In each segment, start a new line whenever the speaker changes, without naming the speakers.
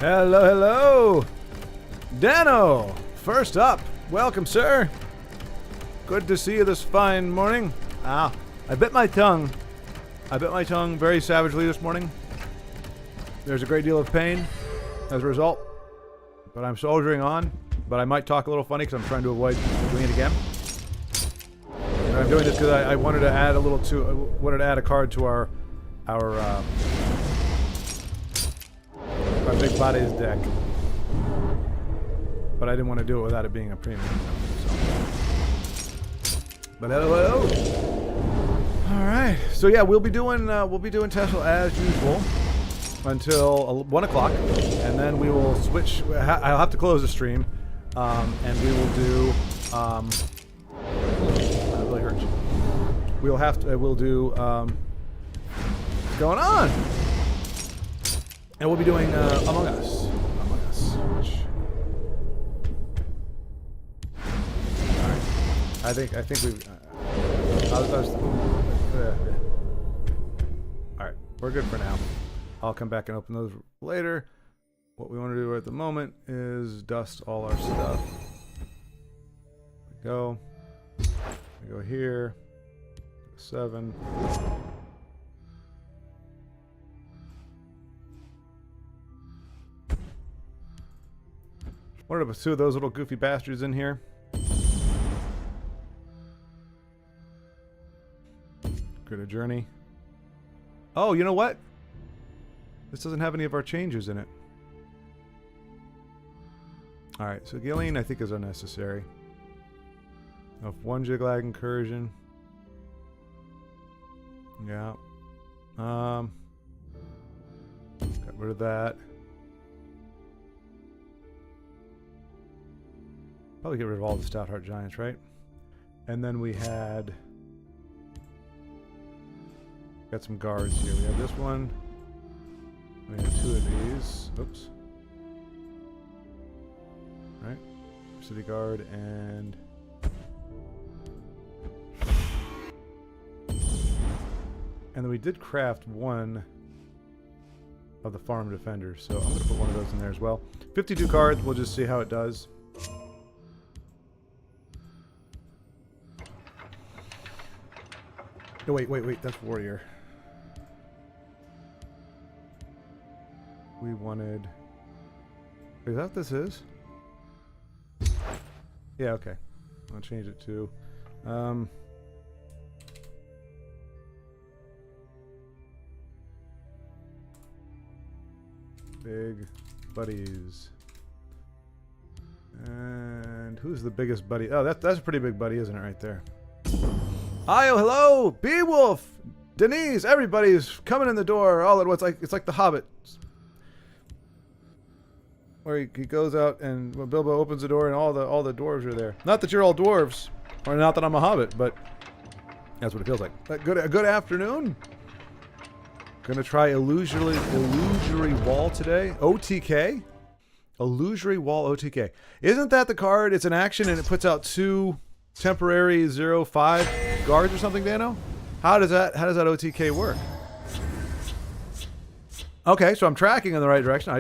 Hello, hello. Dano, first up. Welcome, sir. Good to see you this fine morning. I bit my tongue. I bit my tongue very savagely this morning. There's a great deal of pain as a result, but I'm soldiering on. But I might talk a little funny because I'm trying to avoid doing it again. And I'm doing this because I wanted to add a card to our big bodies deck, but I didn't want to do it without it being a premium. So. But hello. All right. So yeah, we'll be doing TESL as usual until 1 o'clock, and then we will switch. I'll have to close the stream, and we will do. That really hurts. We'll do. What's going on? And we'll be doing Among Us. Which... All right. I think we've. All right, we're good for now. I'll come back and open those later. What we want to do at the moment is dust all our stuff. We go here. 7. What are the two of those little goofy bastards in here? Create a journey. Oh, you know what? This doesn't have any of our changes in it. Alright, so Gillian I think is unnecessary. Of 1 jiglag incursion. Yeah. Got rid of that. Probably get rid of all the Stoutheart Giants, right? And then we got some guards here. We have this one. We have 2 of these. Oops. Right. City Guard and... And then we did craft 1 of the Farm Defenders. So I'm going to put 1 of those in there as well. 52 cards. We'll just see how it does. No, wait, that's Warrior. We wanted... Is that what this is? Yeah, okay. I'll change it to... Big buddies. And who's the biggest buddy? Oh, that's a pretty big buddy, isn't it, right there? Hi, hello, Beowulf, Denise, everybody's coming in the door all at once. It's like The Hobbit, where he goes out and when Bilbo opens the door and all the dwarves are there. Not that you're all dwarves, or not that I'm a hobbit, but that's what it feels like. Good afternoon. Gonna try illusory wall today. OTK, illusory wall OTK. Isn't that the card? It's an action and it puts out 2 temporary 0/5 guards or something, Dano? How does that OTK work? Okay, so I'm tracking in the right direction.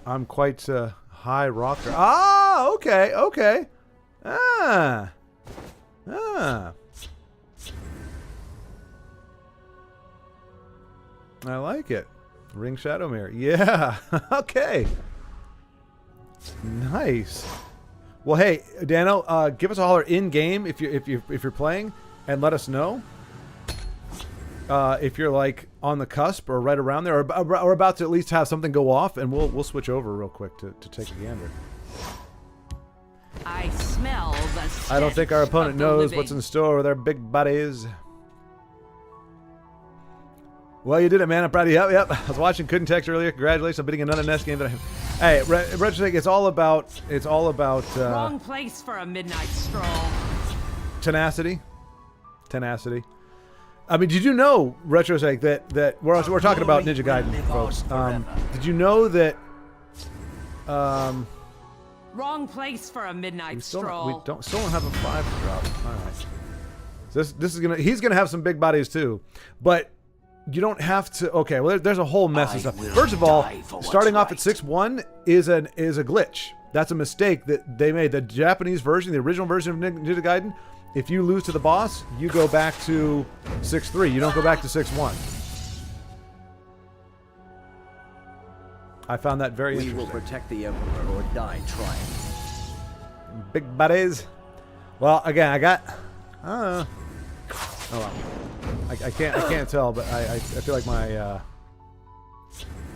I'm quite high rocker. Ah, okay. Ah. I like it. Ring Shadow Mirror. Yeah. Okay. Nice. Well, hey, Dano, give us a holler in game if you're playing, and let us know if you're like on the cusp or right around there, or about to at least have something go off, and we'll switch over real quick to take a gander.
I smell the stench.
I don't think our opponent knows what's in store with our big buddies. Well, you did it, man. I'm proud of you. Yep. I was watching, couldn't text earlier. Congratulations on beating another NES game that I have. Hey, Retrosync, it's all about
wrong place for a midnight stroll.
Tenacity. I mean, did you know, Retrosync, that we're talking about Ninja Gaiden, folks. Did you know that
wrong place for a midnight stroll.
We still don't have a 5 to drop. All right. So he's gonna have some big bodies too, but You don't have to. Okay, well, there's a whole mess of stuff. First of all, starting off at 6-1 is a glitch. That's a mistake that they made. The Japanese version, the original version of Ninja Gaiden, if you lose to the boss, you go back to 6-3. You don't go back to 6-1. I found that very interesting.
We will protect the Emperor or die trying.
Big buddies. Well, again, I got. Oh well. I can't tell, but I feel like my.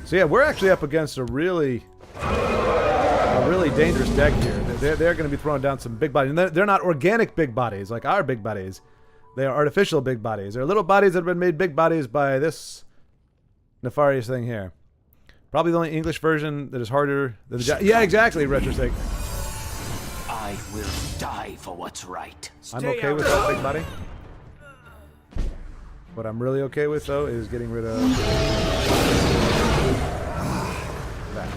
So yeah, we're actually up against a really dangerous deck here. They're going to be throwing down some big bodies. And they're not organic big bodies like our big bodies. They are artificial big bodies. They're little bodies that have been made big bodies by this nefarious thing here. Probably the only English version that is harder than the yeah, exactly, Retrosig.
I will die for what's right.
I'm okay with that big body. What I'm really okay with, though, is getting rid of that.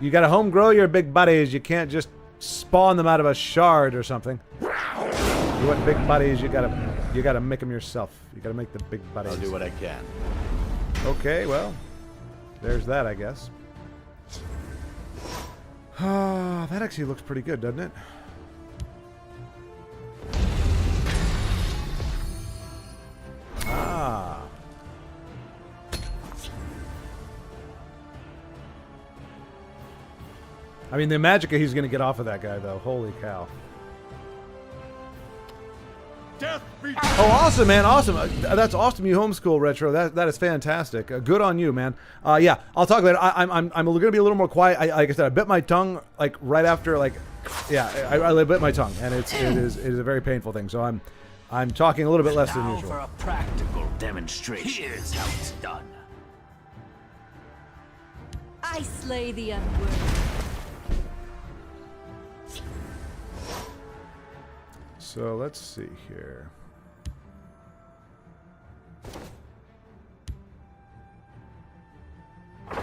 You gotta home grow your big buddies. You can't just spawn them out of a shard or something. You want big buddies, you gotta make them yourself. You gotta make the big buddies.
I'll do what I can.
Okay, well, there's that, I guess. That actually looks pretty good, doesn't it? Ah. I mean, the magicka he's going to get off of that guy, though. Holy cow. Oh, awesome, man. Awesome. That's awesome you homeschool, Retro. That is fantastic. Good on you, man. Yeah, I'll talk about it. I'm going to be a little more quiet. Like I said, I bit my tongue, like, right after, like, yeah, I bit my tongue, and it is a very painful thing. So I'm talking a little bit less than usual.
For a practical demonstration. Here's how it's done.
I slay the unworthy.
So let's see here. I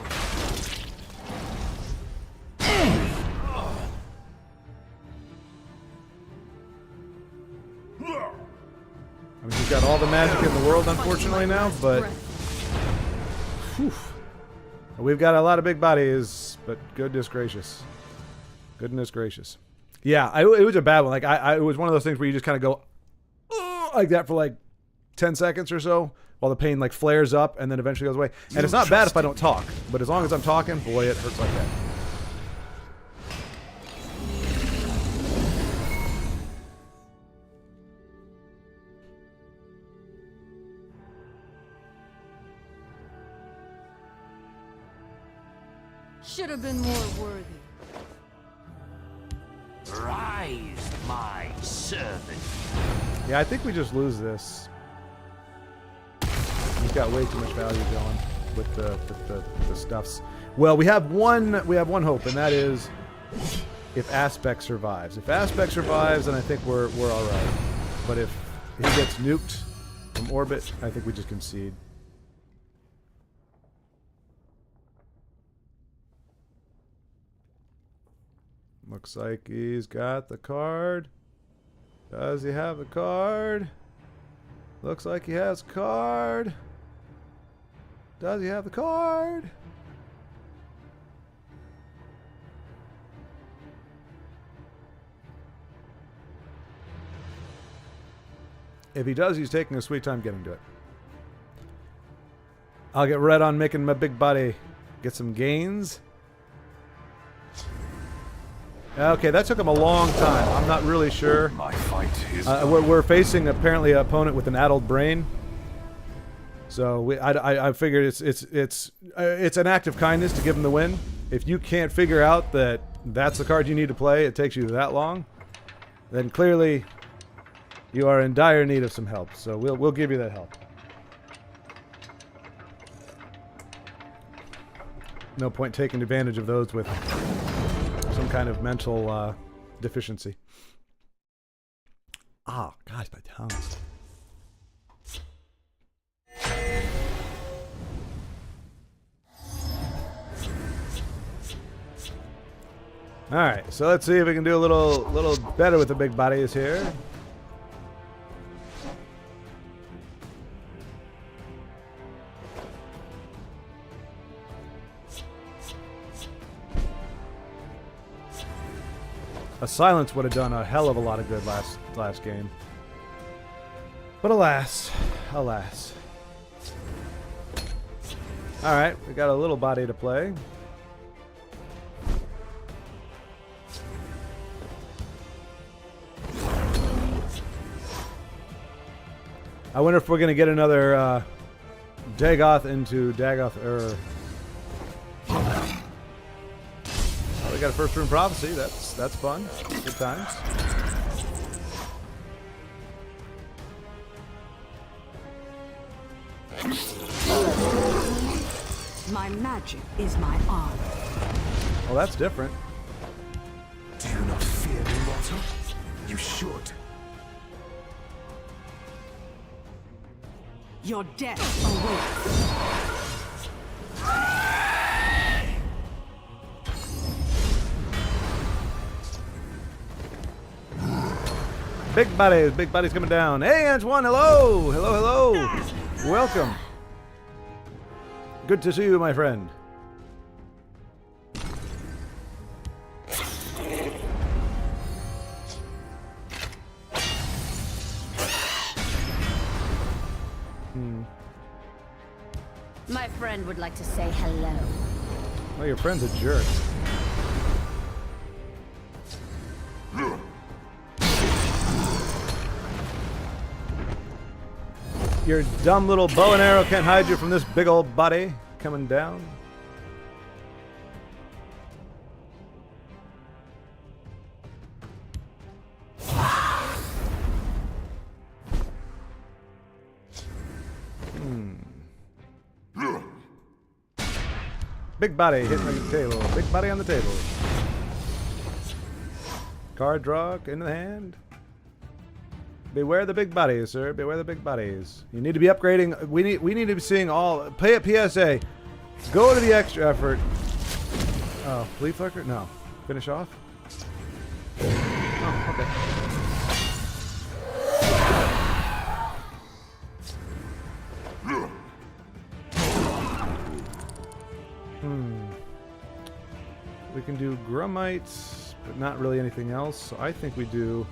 mean, he's got all the magic in the world, unfortunately, now, but whew, we've got a lot of big bodies, but goodness gracious. Goodness gracious. Yeah, it was a bad one. Like, it was one of those things where you just kind of go like that for like 10 seconds or so while the pain like flares up and then eventually goes away. And it's not bad if I don't talk, but as long as I'm talking, boy, it hurts like that.
Should have been more worthy.
Rise, my servant.
Yeah, I think we just lose this. He's got way too much value going with the stuffs. Well, we have one hope, and that is if Aspect survives. If Aspect survives, then I think we're all right. But if he gets nuked from orbit, I think we just concede. Looks like he's got the card. Does he have the card? Looks like he has a card. Does he have the card? If he does, he's taking a sweet time getting to it. I'll get red on making my big body get some gains. Okay, that took him a long time. I'm not really sure.
My fight is
we're facing apparently an opponent with an addled brain. So I figured it's an act of kindness to give him the win. If you can't figure out that that's the card you need to play, it takes you that long, then clearly you are in dire need of some help. So we'll give you that help. No point taking advantage of those with some kind of mental deficiency. Ah, gosh, my tongue. All right, so let's see if we can do a little better with the big bodies here. A silence would have done a hell of a lot of good last game. But alas, alas. All right, we got a little body to play. I wonder if we're gonna get another Dagoth into Dagoth. Oh, we got a first room prophecy. That's fun. Good times.
My magic is my arm.
Well, that's different.
Do you not fear me, mortal? You should.
Your death awaits.
Big buddies coming down. Hey, Antoine, hello! Hello, hello! Welcome. Good to see you, my friend.
My friend would like to say hello.
Oh, your friend's a jerk. Your dumb little bow and arrow can't hide you from this big old body coming down. Big body hitting the table. Big body on the table. Card draw into the hand. Beware the big bodies, sir. Beware the big bodies. You need to be upgrading. We need to be seeing all. Pay a PSA. Go to the extra effort. Oh, Leaf Lurker? No. Finish off? Oh, okay. We can do Grummites, but not really anything else. So I think we do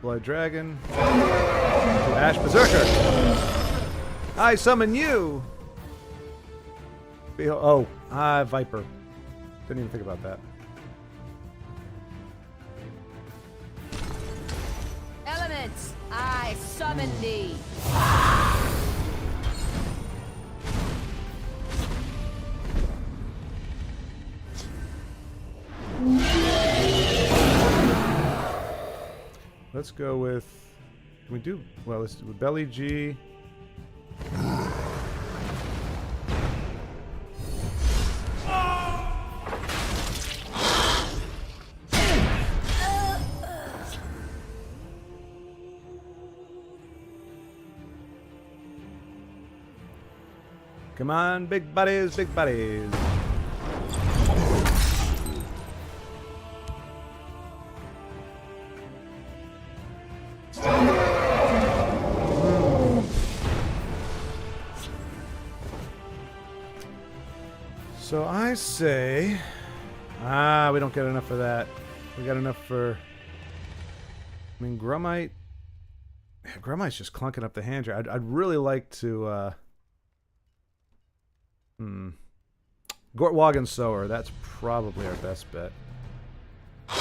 Blood Dragon. Ash Berserker. I summon you. Oh, Viper. Didn't even think about that.
Elements, I summon thee.
Let's go with. Can we do? Well, let's do Belly G. Come on, big buddies, big buddies. So I say, we don't get enough for that. We got enough for, I mean, Grummite. Yeah, Grummite's just clunking up the hand here. I'd really like to, Gortwog and Sower. That's probably our best bet.
Do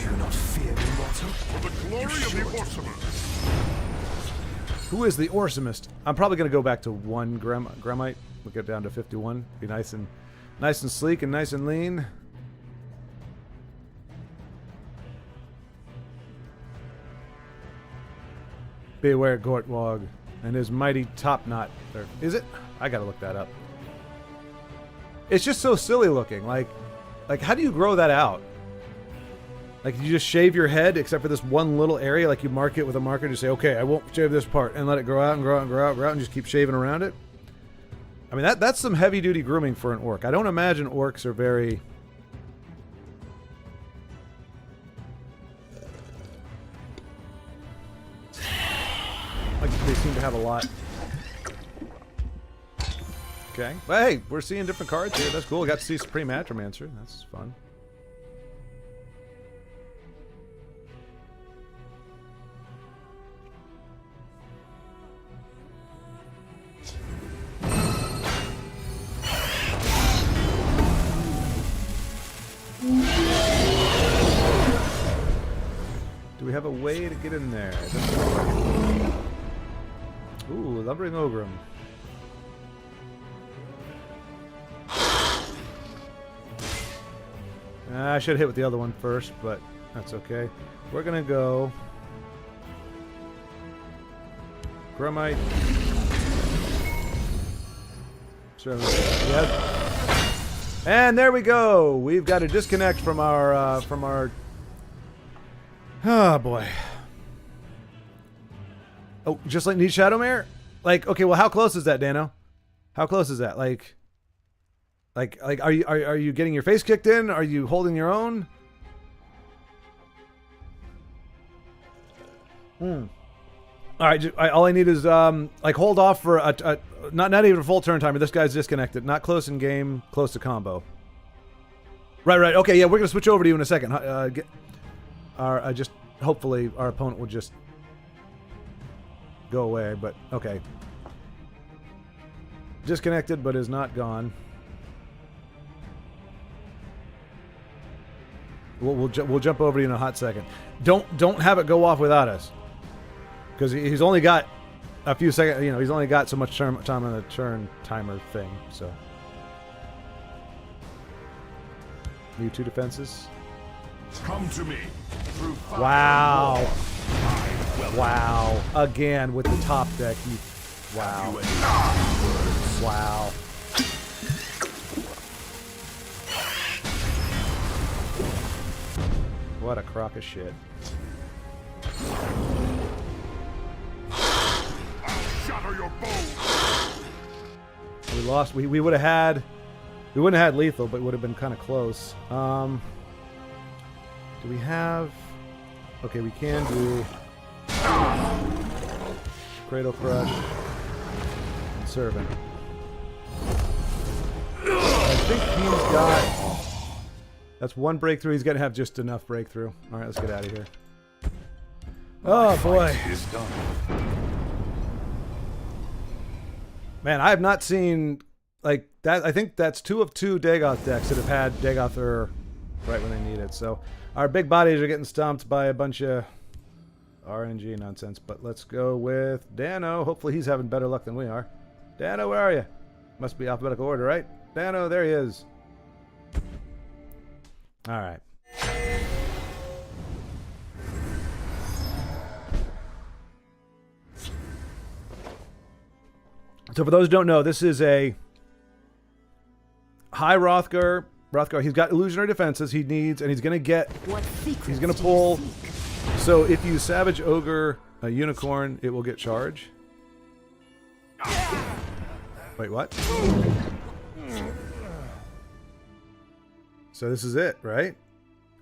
you not fear me, mortal?
For the glory of the Orsimus.
Who is the Orsimist? I'm probably going to go back to one Grummite. We'll get down to 51. Be nice and sleek and nice and lean. Beware Gortwog and his mighty top knot. Or is it? I gotta look that up. It's just so silly looking. Like how do you grow that out? Like, you just shave your head except for this one little area, like you mark it with a marker and you say, okay, I won't shave this part, and let it grow out and grow out and grow out and grow out and just keep shaving around it. I mean, that's some heavy-duty grooming for an orc. I don't imagine orcs are very... like, they seem to have a lot. Okay. But hey, we're seeing different cards here. That's cool. We got to see Supreme Atromancer. That's fun. Do we have a way to get in there? Ooh, Lumbering Ogrim. I should hit with the other one first, but that's okay. We're gonna go Gromite. Sure. Yep. And there we go. We've got a disconnect from our oh boy. Oh, just like need Shadowmare? Like, okay, well how close is that, Dano? How close is that? Like are you getting your face kicked in? Are you holding your own? All right, all I need is like hold off for a not even a full turn timer. This guy's disconnected. Not close in game, close to combo. Right. Okay, yeah, we're gonna switch over to you in a second. Just hopefully our opponent will just go away. But okay, disconnected, but is not gone. We'll jump over to you in a hot second. Don't have it go off without us, because he's only got a few seconds. You know, he's only got so much time on the turn timer thing. So need 2 defenses.
Come to me.
Wow! Wow! Again with the top deck. Wow! Wow! What a crock of shit.
Shatter your bones.
We lost. We would have had. We wouldn't have had lethal, but it would have been kind of close. Do we have? Okay, we can do Cradle Crush and Servant. I think he's got. That's 1 breakthrough. He's gonna have just enough breakthrough. All right, let's get out of here. Oh boy. Man, I have not seen like that. I think that's 2 of 2 Dagoth decks that have had Dagoth right when they need it. So our big bodies are getting stomped by a bunch of RNG nonsense. But let's go with Dano. Hopefully he's having better luck than we are. Dano, where are you? Must be alphabetical order, right? Dano, there he is. All right. So for those who don't know, this is a high Rothgar. He's got illusionary defenses. He needs, and he's going to get. He's going to pull. So if you Savage Ogre a Unicorn, it will get charge. Wait, what? So this is it, right?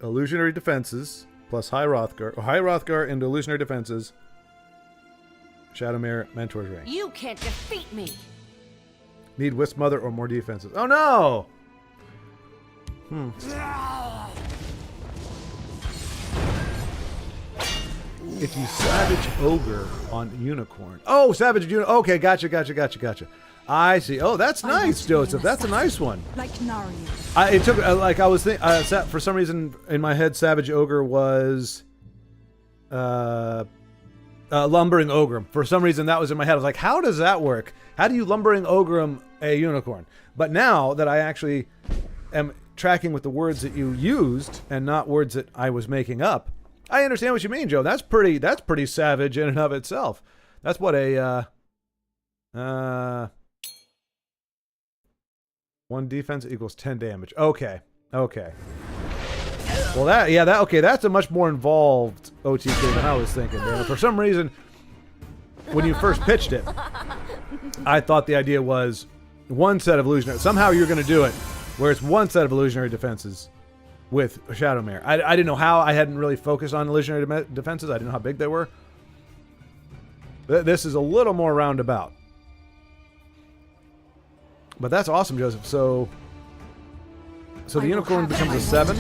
Illusionary defenses plus high Rothgar, or high Rothgar into illusionary defenses. Shadowmare, Mentor's Ring.
You can't defeat me.
Need Wisp Mother or more defenses. Oh no! If you Savage Ogre on Unicorn. Oh, Savage Unicorn. Okay, gotcha. I see. Oh, that's nice, Joseph. That's a nice one.
Like Narnia.
It took like I was thinking. For some reason in my head, Savage Ogre was Lumbering Ogrim. For some reason, that was in my head. I was like, how does that work? How do you Lumbering Ogrim a Unicorn? But now that I actually am tracking with the words that you used and not words that I was making up, I understand what you mean, Joe. That's pretty savage in and of itself. That's what a 1 defense equals 10 damage. Okay. Well, that's a much more involved OTK than I was thinking. Man. For some reason, when you first pitched it, I thought the idea was 1 set of illusionary. Somehow you're going to do it where it's 1 set of illusionary defenses with Shadowmare. I didn't know how. I hadn't really focused on illusionary defenses. I didn't know how big they were. This is a little more roundabout. But that's awesome, Joseph. So the unicorn becomes a 7.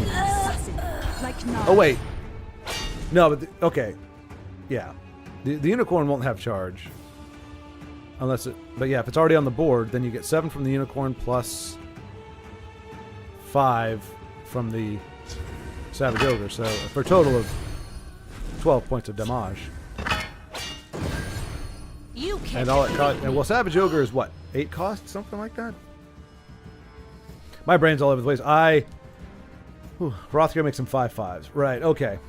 Oh wait, no, but okay, yeah, the unicorn won't have charge unless it. But yeah, if it's already on the board, then you get 7 from the unicorn plus 5 from the Savage Ogre. So for a total of 12 points of damage.
You can't.
And all it cost. And well, Savage Ogre is what, 8 cost, something like that. My brain's all over the place. Hrothgar makes them 5/5s. Right. Okay.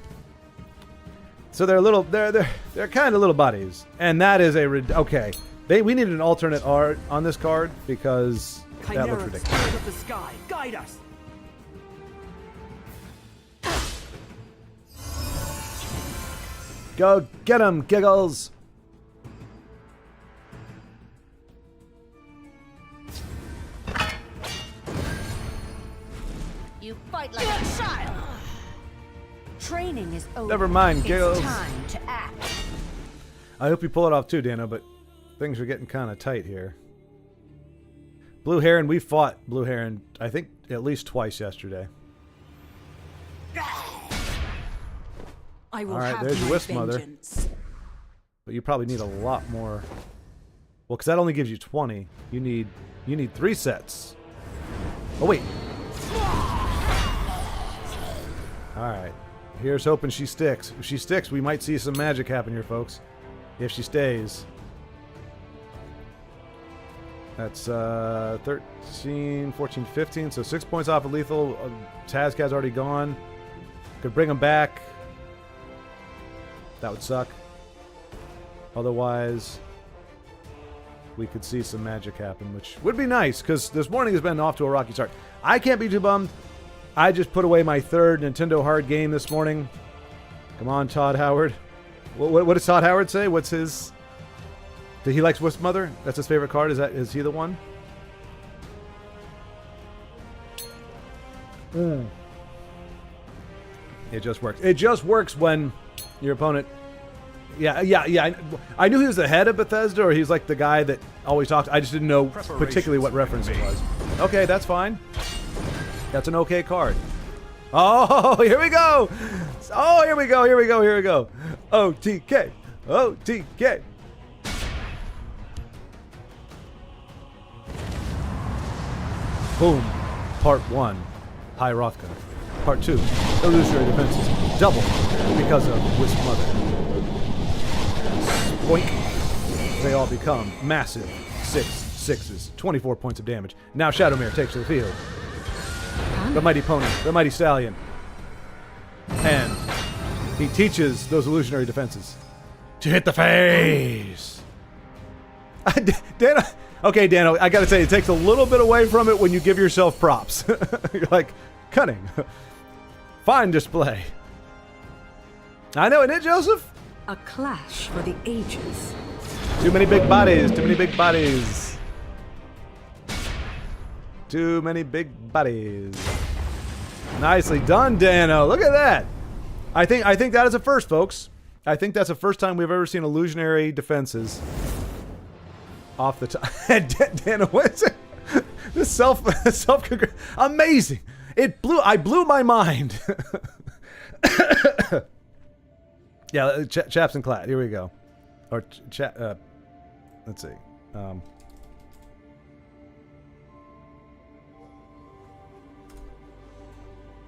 So they're little. They're kind of little buddies, and that is okay. We needed an alternate art on this card because that looks ridiculous.
Of the sky, guide us.
Go get him, Giggles.
You fight like a child. Training is over.
Never mind, Giggles.
It's time to act.
I hope you pull it off too, Dano, but things are getting kind of tight here. Blue Heron, we fought Blue Heron, I think, at least twice yesterday.
I will
Alright,
have
there's your
my
Wisp Mother.
vengeance.
But you probably need a lot more. Well, because that only gives you 20. You need 3 sets. Oh, wait. Alright. Here's hoping she sticks. If she sticks, we might see some magic happen here, folks. If she stays. That's 13, 14, 15. So 6 points off of lethal. Tazcad's already gone. Could bring him back. That would suck. Otherwise, we could see some magic happen, which would be nice, because this morning has been off to a rocky start. I can't be too bummed. I just put away my 3rd Nintendo hard game this morning. Come on, Todd Howard. What does Todd Howard say? What's his... He likes Wisp Mother? That's his favorite card? Is he the one? It just works. It just works when your opponent... Yeah. I knew he was the head of Bethesda, or he's like the guy that always talks. I just didn't know particularly what reference it was. Okay, that's fine. That's an okay card. Oh, here we go. Oh, here we go. OTK. OTK. Boom. Part 1. High Hrothgar. Part 2. Illusory defenses. Double because of Wisp Mother. Boink. They all become massive 6/6s. 24 points of damage. Now Shadowmere takes to the field. The mighty pony. The mighty stallion. And he teaches those illusionary defenses to hit the face. Dano. Okay, Dano, I gotta say, it takes a little bit away from it when you give yourself props. You're like, cunning. Fine display. I know, isn't it, Joseph?
A clash for the ages.
Too many big bodies. Too many big bodies. Too many big bodies. Nicely done, Dano. Look at that. I think that is a first, folks. I think that's the first time we've ever seen illusionary defenses off the top. Dano, what's it? This self amazing. I blew my mind. Yeah, chaps and clad. Here we go. Or let's see.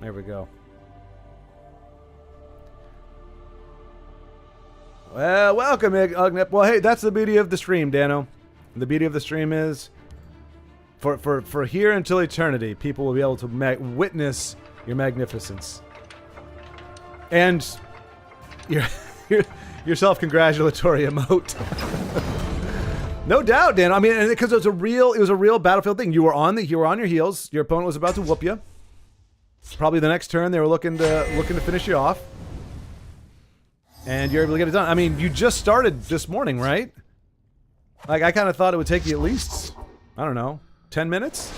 There we go. Well, welcome, Ugnip. Well, hey, that's the beauty of the stream, Dano. The beauty of the stream is, for here until eternity, people will be able to witness your magnificence. And your self-congratulatory emote. No doubt, Dan. I mean, because it was a real battlefield thing. You were on your heels. Your opponent was about to whoop you. Probably the next turn they were looking to finish you off, and you're able to get it done. I mean, you just started this morning, right? Like, I kind of thought it would take you at least, I don't know, 10 minutes.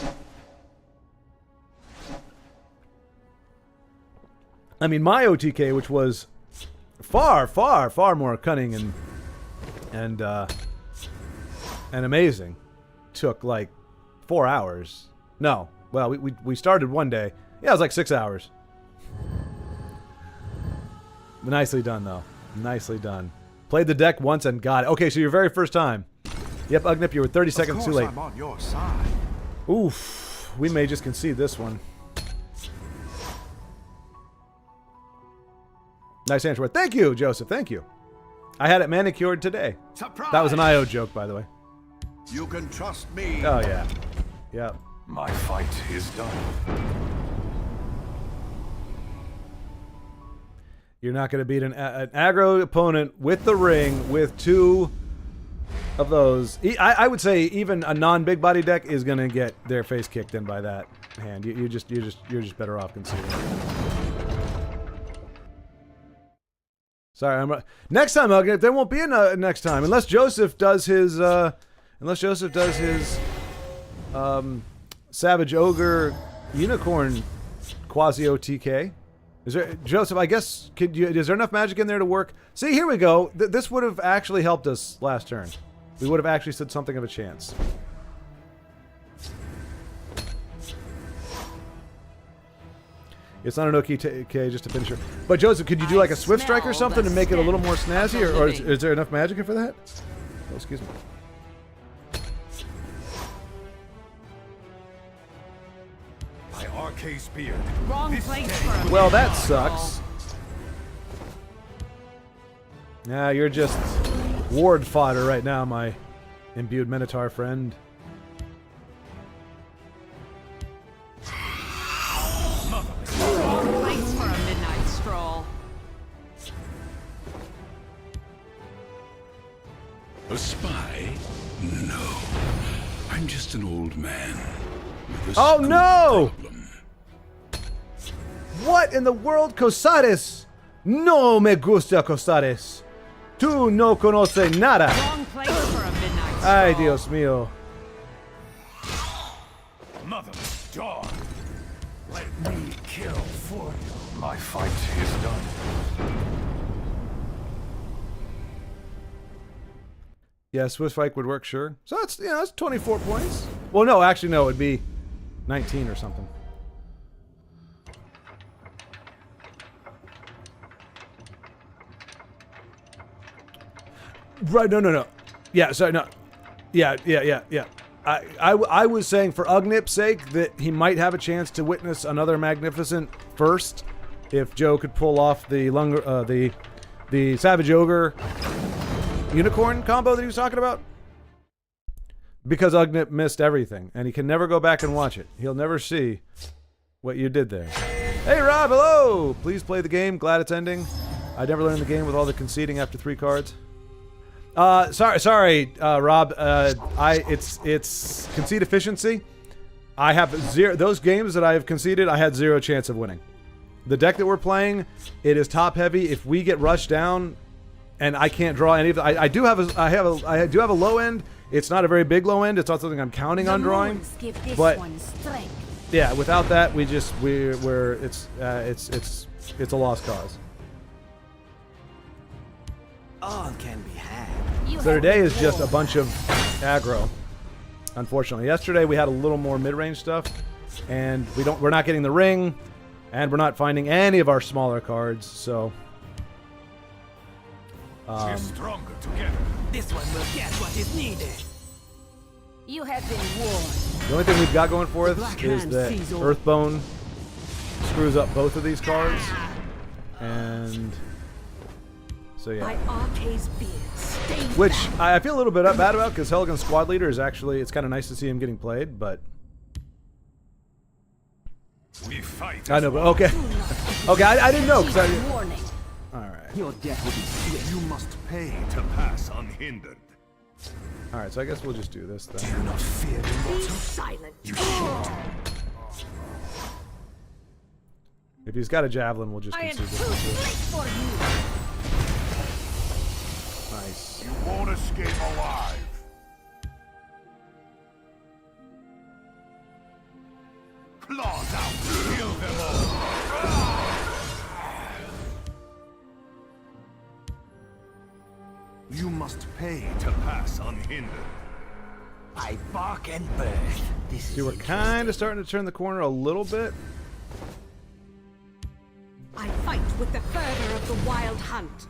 I mean, my OTK, which was far more cunning and amazing, took like 4 hours. No. Well, we started one day. Yeah, it was like 6 hours. Nicely done, though. Nicely done. Played the deck once and got it. Okay, so your very first time. Yep, Ugnip, you were 30 seconds too late.
I'm on your side.
Oof. We may just concede this one. Nice answer. Thank you, Joseph. Thank you. I had it manicured today.
Surprise!
That was an IO joke, by the way.
You can trust me.
Oh, yeah. Yep.
My fight is done.
You're not going to beat an aggro opponent with the ring with 2 of those. I would say even a non-big body deck is going to get their face kicked in by that hand. You're just better off conceding. Sorry, next time there won't be a next time unless Joseph does his Savage Ogre Unicorn Quasi OTK. Is there, Joseph, I guess, is there enough magic in there to work? See, here we go. This would have actually helped us last turn. We would have actually stood something of a chance. It's not an OTK just to finish her. But Joseph, could you do like a Swift Strike or something to make it a little more snazzy? Or is there enough magic in for that? Oh, excuse me.
Wrong place for a
Well, that sucks. Yeah, you're just ward fodder right now, my imbued Minotaur friend.
wrong place for a midnight stroll.
A spy? No. I'm just an old man. With a
Oh,
scoop
no!
problem.
What in the world, Cosares? No me gusta, Cosares. Tú no conoce nada.
Wrong place for a midnight stroll.
Ay, Dios mío.
Mother, dog. Let me kill for you. My fight is done.
Yeah, Swiss Strike would work, sure. So that's, that's 24 points. Well, no, actually, no, it'd be 19 or something. Right, no. Yeah, sorry, no. Yeah. I was saying for Ugnip's sake that he might have a chance to witness another magnificent first if Joe could pull off the Savage Ogre Unicorn combo that he was talking about. Because Ugnip missed everything, and he can never go back and watch it. He'll never see what you did there. Hey, Rob, hello! Please play the game. Glad it's ending. I never learned the game with all the conceding after 3 cards. Sorry, Rob. It's concede efficiency. I have 0. Those games that I have conceded, I had 0 chance of winning. The deck that we're playing, it is top heavy. If we get rushed down, and I can't draw any of the, I do have a low end. It's not a very big low end. It's not something I'm counting on drawing. But yeah, without that, it's a lost cause.
All can be had.
So today is just a bunch of aggro. Unfortunately, yesterday we had a little more mid-range stuff, and we're not getting the ring, and we're not finding any of our smaller cards. So
We're stronger together.
This one will get what is needed.
You have been warned.
the only thing we've got going for us is that Earthbone screws up both of these cards, and so yeah. Which I feel a little bit bad about because Helgen's squad leader is actually, it's kind of nice to see him getting played, but
We fight.
I know, but okay. Okay, I didn't know because
Warning.
Alright.
Your death will be swift.
You must pay to pass unhindered.
Alright, so I guess we'll just do this then.
Do not fear the
Be
mortal.
silent.
You should.
If he's got a javelin, we'll just
I am
concede
too
this.
slick for you.
Nice.
You won't escape alive. Claws out. Kill them all.
You must pay
To pass unhindered.
I bark and birth. This
See,
is
we're kind of starting to turn the corner a little bit.
I fight with the fervor of the wild hunt.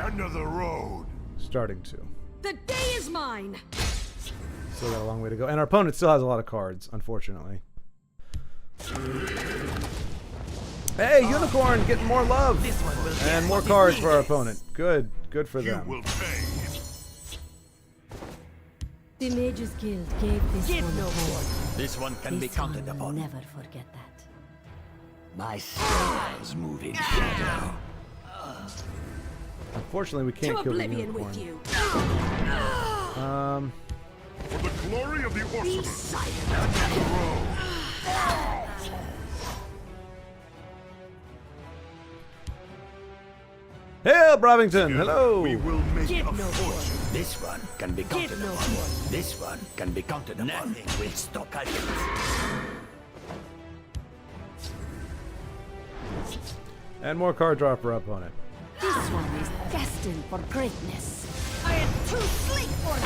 End of the road.
Starting to.
The day is mine.
Still got a long way to go. And our opponent still has a lot of cards, unfortunately. Hey, Unicorn getting more love. And more cards for our opponent. Good. Good for
You
them.
will pay.
The Mages Guild gave this
Give
one
no
a
more.
warning.
This one can be
This
counted
one will
upon.
never forget that.
My stars move in shadow.
Unfortunately, we can't
To
kill the
oblivion
Unicorn.
with you.
For the glory of the
Be
Orphan.
silent.
End of the road.
Hail, Brovington! Hello!
We will make
Give
a
no
fortune.
This one can be counted
Give no
upon.
more.
This one can be counted upon. Nothing will stop us.
And more card draw for our opponent.
This one is destined for greatness.
I am too sleek for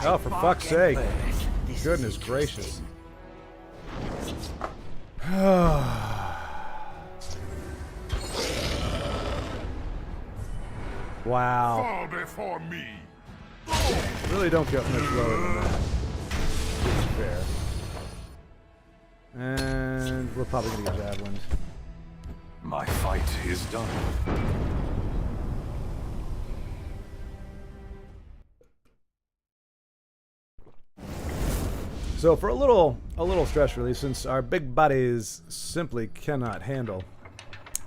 you.
Oh, for fuck's sake.
This is
Goodness
interesting.
gracious. Wow.
Fall before me.
Really don't get much lower than that. It's fair. And we're probably going to get javelins.
My fight is done.
So for a little stress relief, since our big bodies simply cannot handle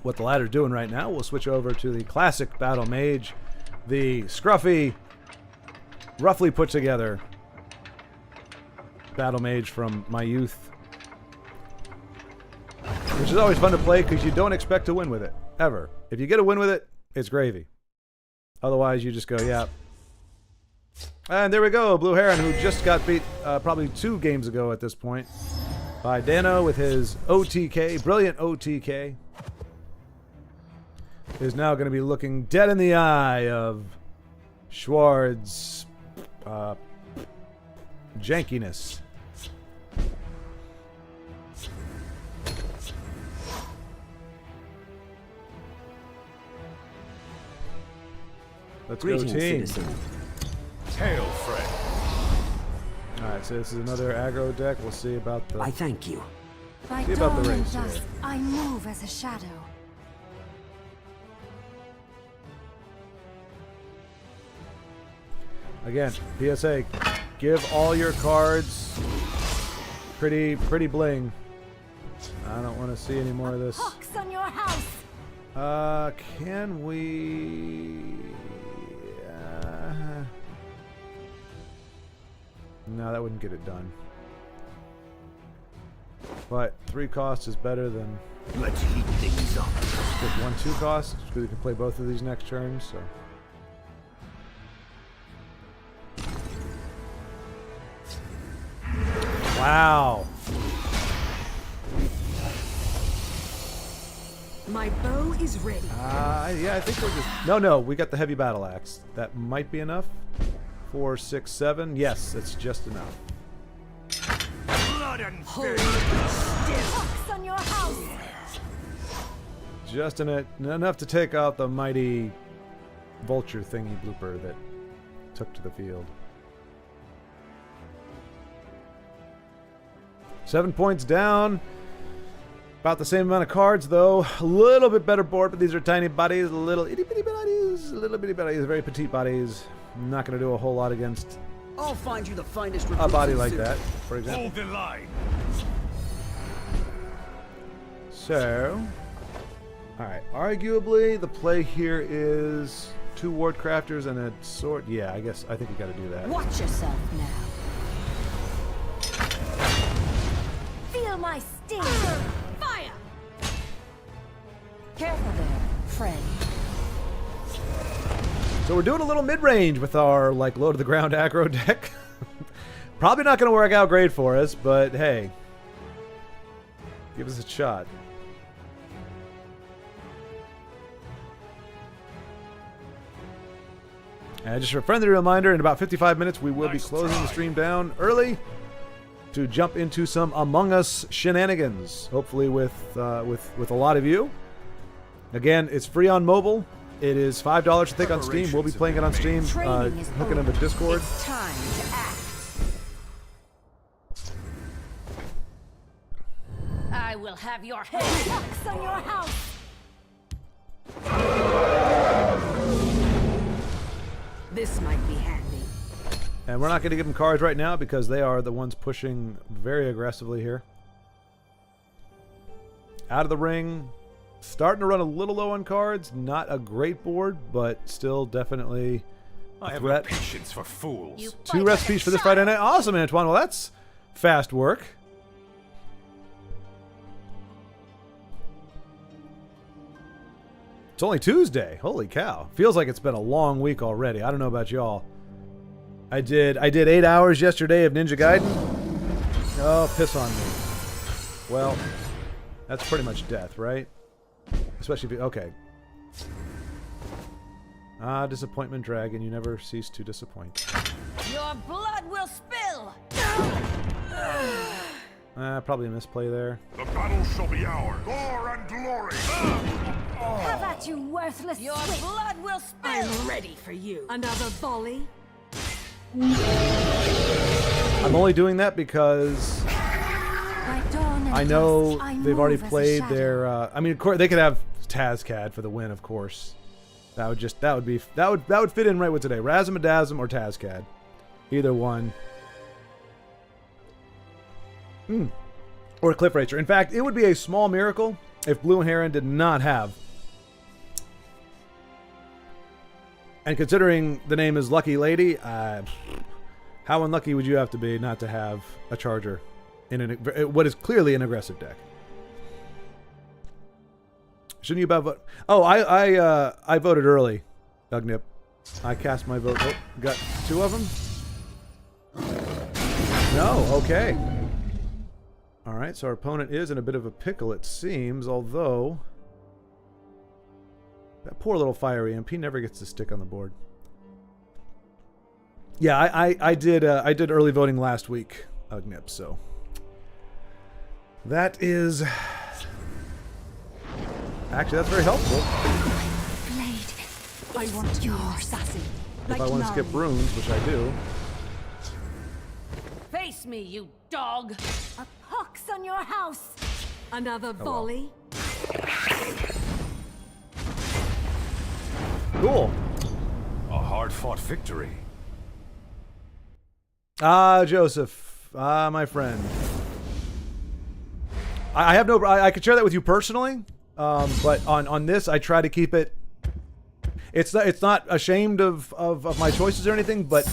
what the ladder's doing right now, we'll switch over to the classic Battle Mage, the scruffy, roughly put together Battle Mage from my youth, which is always fun to play because you don't expect to win with it, ever. If you get a win with it, it's gravy. Otherwise, you just go, yeah. And there we go, Blue Heron, who just got beat probably 2 games ago at this point by Dano with his OTK, brilliant OTK, is now going to be looking dead in the eye of Schwartz's jankiness. Let's go, team.
Hail, friend.
Alright, so this is another aggro deck. We'll see about the...
I thank you.
By
See about the
dawn and
race here.
dusk, I move as a shadow.
Again, PSA, give all your cards pretty bling. I don't want to see any more of this.
Hawks on your house!
Can we... no, that wouldn't get it done. But 3 cost is better than
Let's heat things up.
just 1-2 cost, because we can play both of these next turns, so... Wow.
My bow is ready.
Yeah, I think we're just... No, we got the heavy battle axe. That might be enough. 4, 6, 7. Yes, it's just enough.
Blood and
Hold
Hawks on your house!
Just enough to take out the mighty vulture thingy blooper that took to the field. 7 points down. About the same amount of cards, though. A little bit better board, but these are tiny bodies, little itty bitty bodies, little bitty bodies, very petite bodies. Not going to do a whole lot against
I'll find you the finest
a body like that, for example.
Hold the line.
So, alright, arguably the play here is 2 ward crafters and a sword. Yeah, I think we got to do that.
Watch yourself now. Feel my sting!
Fire!
Careful there, friend.
So we're doing a little mid-range with our like low to the ground aggro deck. Probably not going to work out great for us, but hey, give us a shot. And just a friendly reminder, in about 55 minutes, we will be closing the stream down early to jump into some Among Us shenanigans, hopefully with a lot of you. Again, it's free on mobile. It is $5, I think, on Steam. We'll be playing it on Steam, hooking up a Discord.
It's time to act. I will have your head. Fox on your house.
This might be handy.
And we're not going to give them cards right now because they are the ones pushing very aggressively here. Out of the ring. Starting to run a little low on cards. Not a great board, but still definitely a threat.
I have no patience for fools.
2 recipes for this Friday night. Awesome, Antoine. Well, that's fast work. It's only Tuesday. Holy cow. Feels like it's been a long week already. I don't know about y'all. I did 8 hours yesterday of Ninja Gaiden. Oh, piss on me. Well, that's pretty much death, right? Especially if you... Okay. Ah, disappointment dragon. You never cease to disappoint.
Your blood will spill.
Probably a misplay there.
The battle shall be ours. Gore and glory.
Have at you, worthless. Your blood will spill.
I'm ready for you. Another volley?
I'm only doing that because I know they've already played their. I mean, of course, they could have TASCAD for the win, of course. That would fit in right with today. Razumadazzum or TASCAD, either one. Or Cliff Racer. In fact, it would be a small miracle if Blue Heron did not have. And considering the name is Lucky Lady, how unlucky would you have to be not to have a charger in what is clearly an aggressive deck? Shouldn't you vote? Oh, I voted early, Ugnip. I cast my vote. Oh, got 2 of them? No, okay. Alright, so our opponent is in a bit of a pickle, it seems, although... That poor little fire EMP never gets to stick on the board. Yeah, I did early voting last week, Ugnip, so... That is... Actually, that's very helpful.
Blade. I want your assassin.
If I want to skip runes, which I do.
Face me, you dog. A pox on your house.
Another volley?
Cool.
A hard-fought victory.
Ah, Joseph. Ah, my friend. I have no... I could share that with you personally, but on this, I try to keep it... It's not ashamed of my choices or anything, but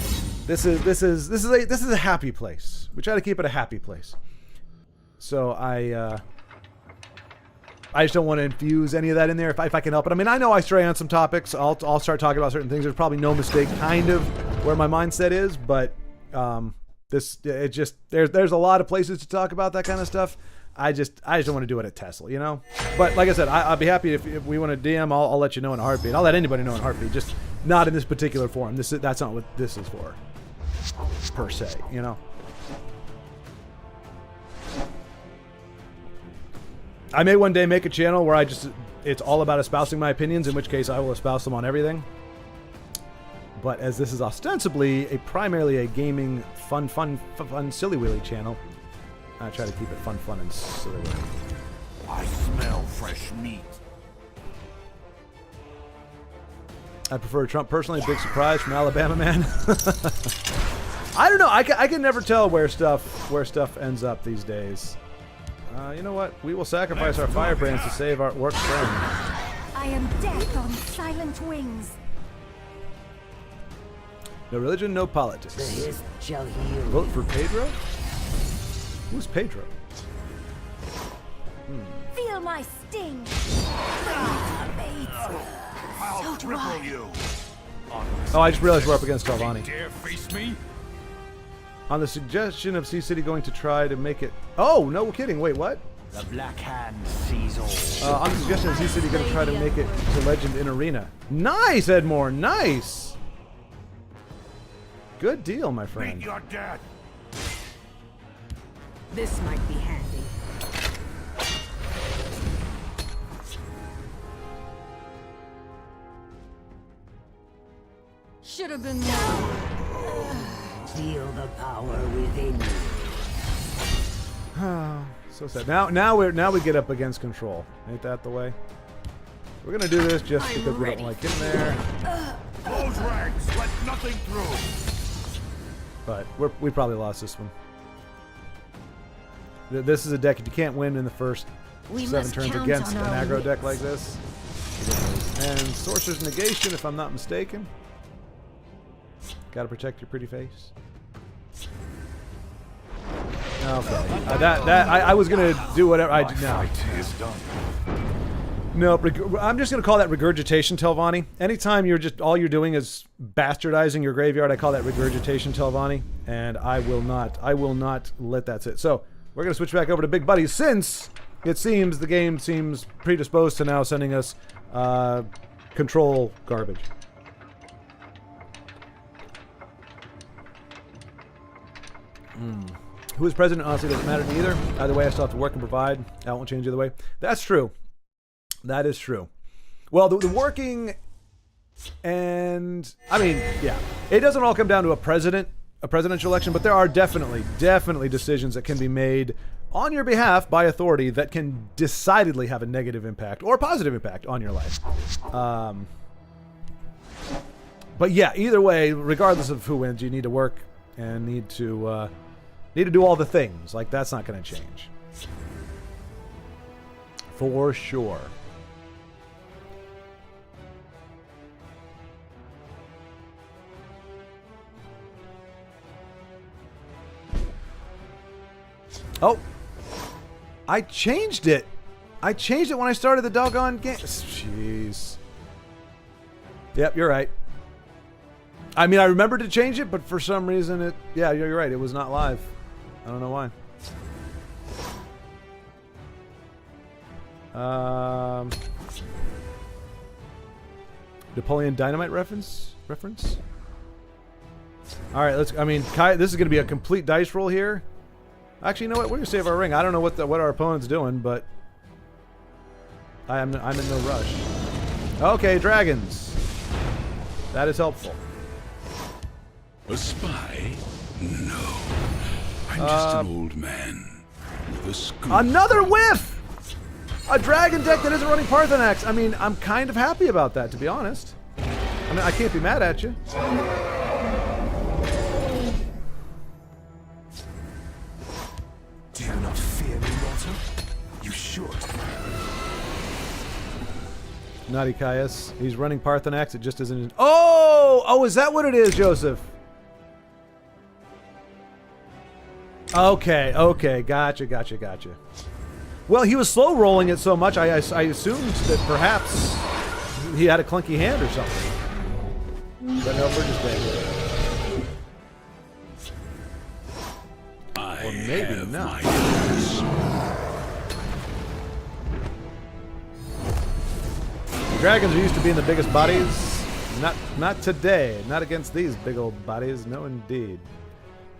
this is a happy place. We try to keep it a happy place. So I just don't want to infuse any of that in there if I can help it. I mean, I know I stray on some topics. I'll start talking about certain things. There's probably no mistake, kind of, where my mindset is, but there's a lot of places to talk about that kind of stuff. I just don't want to do it at TESL, you know. But like I said, I'll be happy if we want to DM. I'll let you know in a heartbeat. I'll let anybody know in a heartbeat. Just not in this particular forum. That's not what this is for, per se, you know. I may one day make a channel where it's all about espousing my opinions, in which case I will espouse them on everything. But as this is ostensibly primarily a gaming fun silly willy channel, I try to keep it fun and silly willy.
I smell fresh meat.
I prefer Trump personally. Big surprise from Alabama man. I don't know. I can never tell where stuff ends up these days. You know what? We will sacrifice our firebrands to save our work friend.
I am death on silent wings.
No religion, no politics. Vote for Pedro? Who's Pedro?
Feel my sting.
I'll cripple you.
Oh, I just realized we're up against Galvani.
Dare face me?
On the suggestion of C-City going to try to make it... Oh, no kidding. Wait, what?
The Black Hand sees all.
On the suggestion of C-City going to try to make it to Legend in Arena. Nice, Edmore. Nice. Good deal, my
Meet
friend.
your death.
This might be handy.
Should have been more.
Feel the power within you.
So sad. Now we get up against control. Ain't that the way? We're gonna do this just because we don't like getting there.
Close ranks. Let nothing through.
But we probably lost this one. This is a deck if you can't win in the first
We
7
must
turns
count
against
on
an
our
aggro deck
wits.
like this. And Sorcerer's Negation, if I'm not mistaken. Gotta protect your pretty face. Okay. I was gonna do whatever I
My
did now.
fight is done.
Nope. I'm just gonna call that regurgitation, Telvanni. Anytime all you're doing is bastardizing your graveyard, I call that regurgitation, Telvanni, and I will not let that sit. So we're gonna switch back over to Big Buddy since it seems the game seems predisposed to now sending us control garbage. Who is president honestly doesn't matter to me either. Either way, I still have to work and provide. That won't change either way. That's true. That is true. Well, the working and I mean, yeah, it doesn't all come down to a presidential election, but there are definitely decisions that can be made on your behalf by authority that can decidedly have a negative impact or positive impact on your life. But yeah, either way, regardless of who wins, you need to work and need to do all the things. Like, that's not going to change. For sure. Oh! I changed it! I changed it when I started the doggone game. Jeez. Yep, you're right. I mean, I remembered to change it, but for some reason yeah, you're right. It was not live. I don't know why. Napoleon Dynamite reference? Alright, Kai, this is going to be a complete dice roll here. Actually, you know what? We're going to save our ring. I don't know what our opponent's doing, but I'm in no rush. Okay, dragons. That is helpful.
A spy? No. I'm just an old man with a scoop.
Another whiff! A dragon deck that isn't running Parthenax. I mean, I'm kind of happy about that, to be honest. I mean, I can't be mad at you.
Do you not fear me, Walter? You should.
Naughty Caius. He's running Parthenax. It just isn't. Oh, is that what it is, Joseph? Okay. Gotcha. Well, he was slow rolling it so much, I assumed that perhaps he had a clunky hand or something. But no, we're just dead. Or maybe not. Dragons are used to being the biggest bodies. Not today. Not against these big old bodies. No, indeed.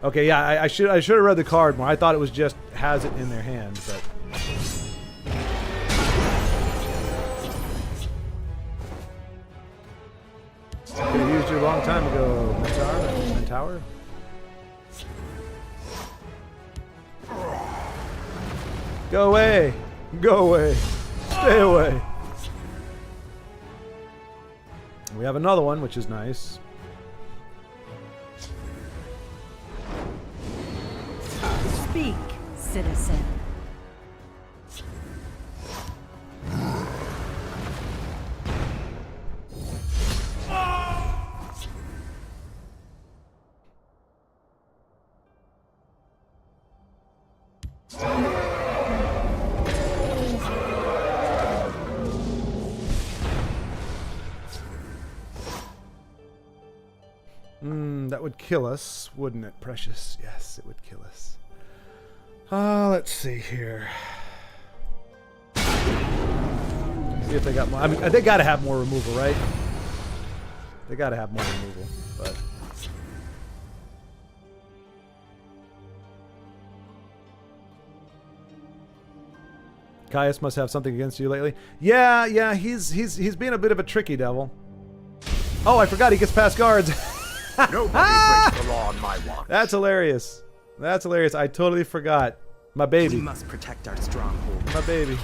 Okay, yeah, I should have read the card more. I thought it was just has it in their hand, but. Could have used you a long time ago, Mentower. Go away! Go away! Stay away! We have another one, which is nice.
Speak, citizen.
That would kill us, wouldn't it, Precious? Yes, it would kill us. Let's see here. See if they got more. I mean, they got to have more removal, right? They got to have more removal, but Caius must have something against you lately. Yeah, he's being a bit of a tricky devil. Oh, I forgot he gets past guards.
Nobody breaks the law on my watch.
That's hilarious. That's hilarious. I totally forgot. My baby.
We must protect our stronghold.
My baby.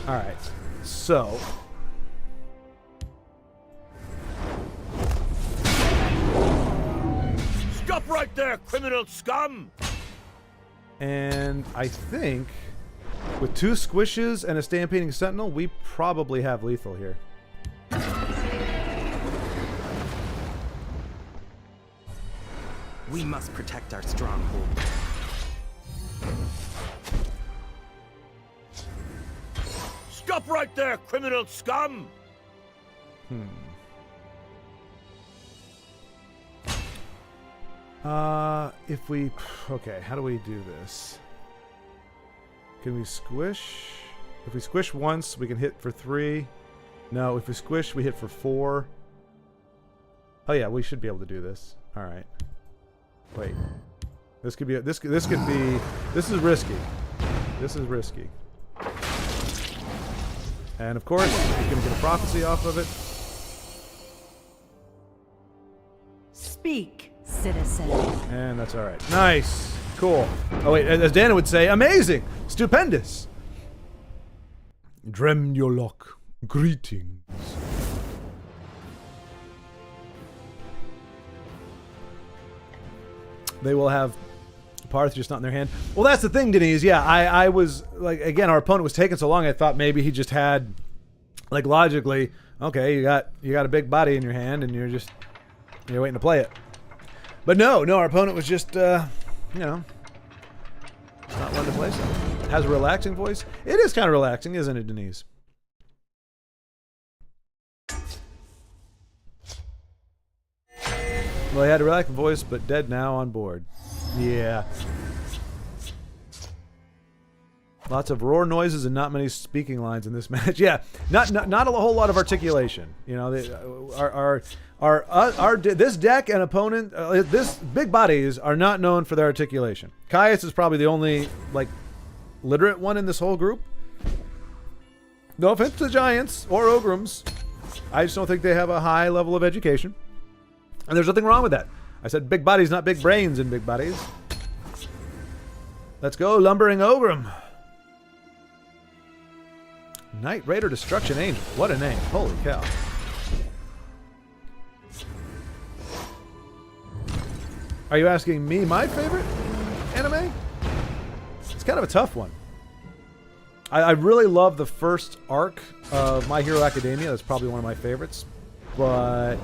Alright. So.
Stop right there, criminal scum!
And I think with 2 squishes and a stampeding sentinel, we probably have lethal here.
We must protect our stronghold.
Stop right there, criminal scum!
If we... Okay, how do we do this? Can we squish? If we squish once, we can hit for 3. No, if we squish, we hit for 4. Oh yeah, we should be able to do this. Alright. Wait. This could be... This could be... This is risky. This is risky. And of course, he's going to get a prophecy off of it.
Speak, citizen.
And that's alright. Nice. Cool. Oh wait, as Dana would say, amazing! Stupendous! Dremulok, greetings. They will have Parth just not in their hand. Well, that's the thing, Denise. Yeah, I was, like, again, our opponent was taking so long, I thought maybe he just had, like, logically, okay, you got a big body in your hand, and you're waiting to play it. But no, our opponent was just, you know, not one to play so. Has a relaxing voice. It is kind of relaxing, isn't it, Denise? Well, he had a relaxing voice, but dead now on board. Yeah. Lots of roar noises and not many speaking lines in this match. Yeah, not a whole lot of articulation. You know, this deck and opponent, this big bodies are not known for their articulation. Caius is probably the only like literate one in this whole group. No offense to giants or ograms, I just don't think they have a high level of education, and there's nothing wrong with that. I said big bodies, not big brains in big bodies. Let's go, lumbering ogrim. Knight Raider Destruction Angel. What a name. Holy cow. Are you asking me my favorite anime? It's kind of a tough one. I really love the first arc of My Hero Academia. That's probably one of my favorites. But...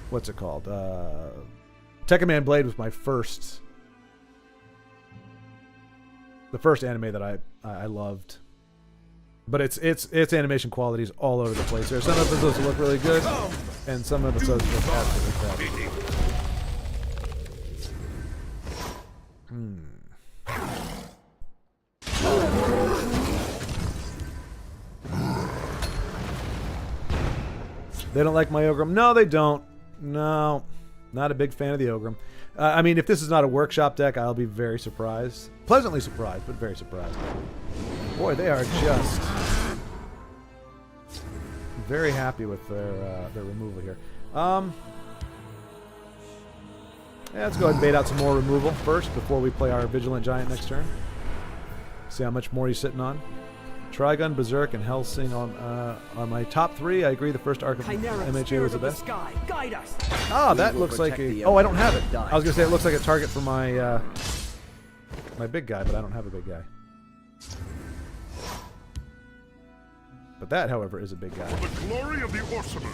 what's it called? Tekken Man Blade was my first... the first anime that I loved. But its animation quality is all over the place. There are some episodes that look really good, and some episodes look absolutely bad. They don't like my Ogrim. No, they don't. No, not a big fan of the Ogrim. I mean, if this is not a workshop deck, I'll be very surprised. Pleasantly surprised, but very surprised. Boy, they are just very happy with their removal here. Yeah, let's go ahead and bait out some more removal first before we play our Vigilant Giant next turn. See how much more he's sitting on. Trigun, Berserk, and Hellsing on my top 3. I agree the first arc of MHA was the best. Ah, that looks like a... Oh, I don't have it. I was going to say it looks like a target for my my big guy, but I don't have a big guy. But that, however, is a big guy.
For the glory of the Orsimer.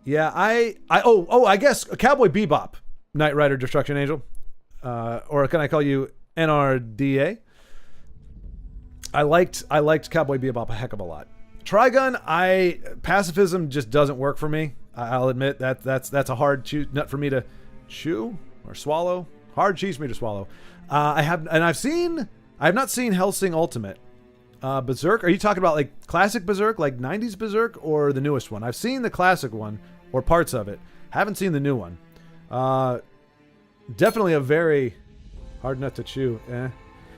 Yeah, I guess Cowboy Bebop, Knight Rider Destruction Angel. Or can I call you NRDA? I liked Cowboy Bebop a heck of a lot. Trigun, pacifism just doesn't work for me. I'll admit that's a hard nut for me to chew or swallow. Hard cheese for me to swallow. I've not seen Hellsing Ultimate. Berserk. Are you talking about like classic Berserk, like 90s Berserk, or the newest one? I've seen the classic one, or parts of it. Haven't seen the new one. Definitely a very hard nut to chew.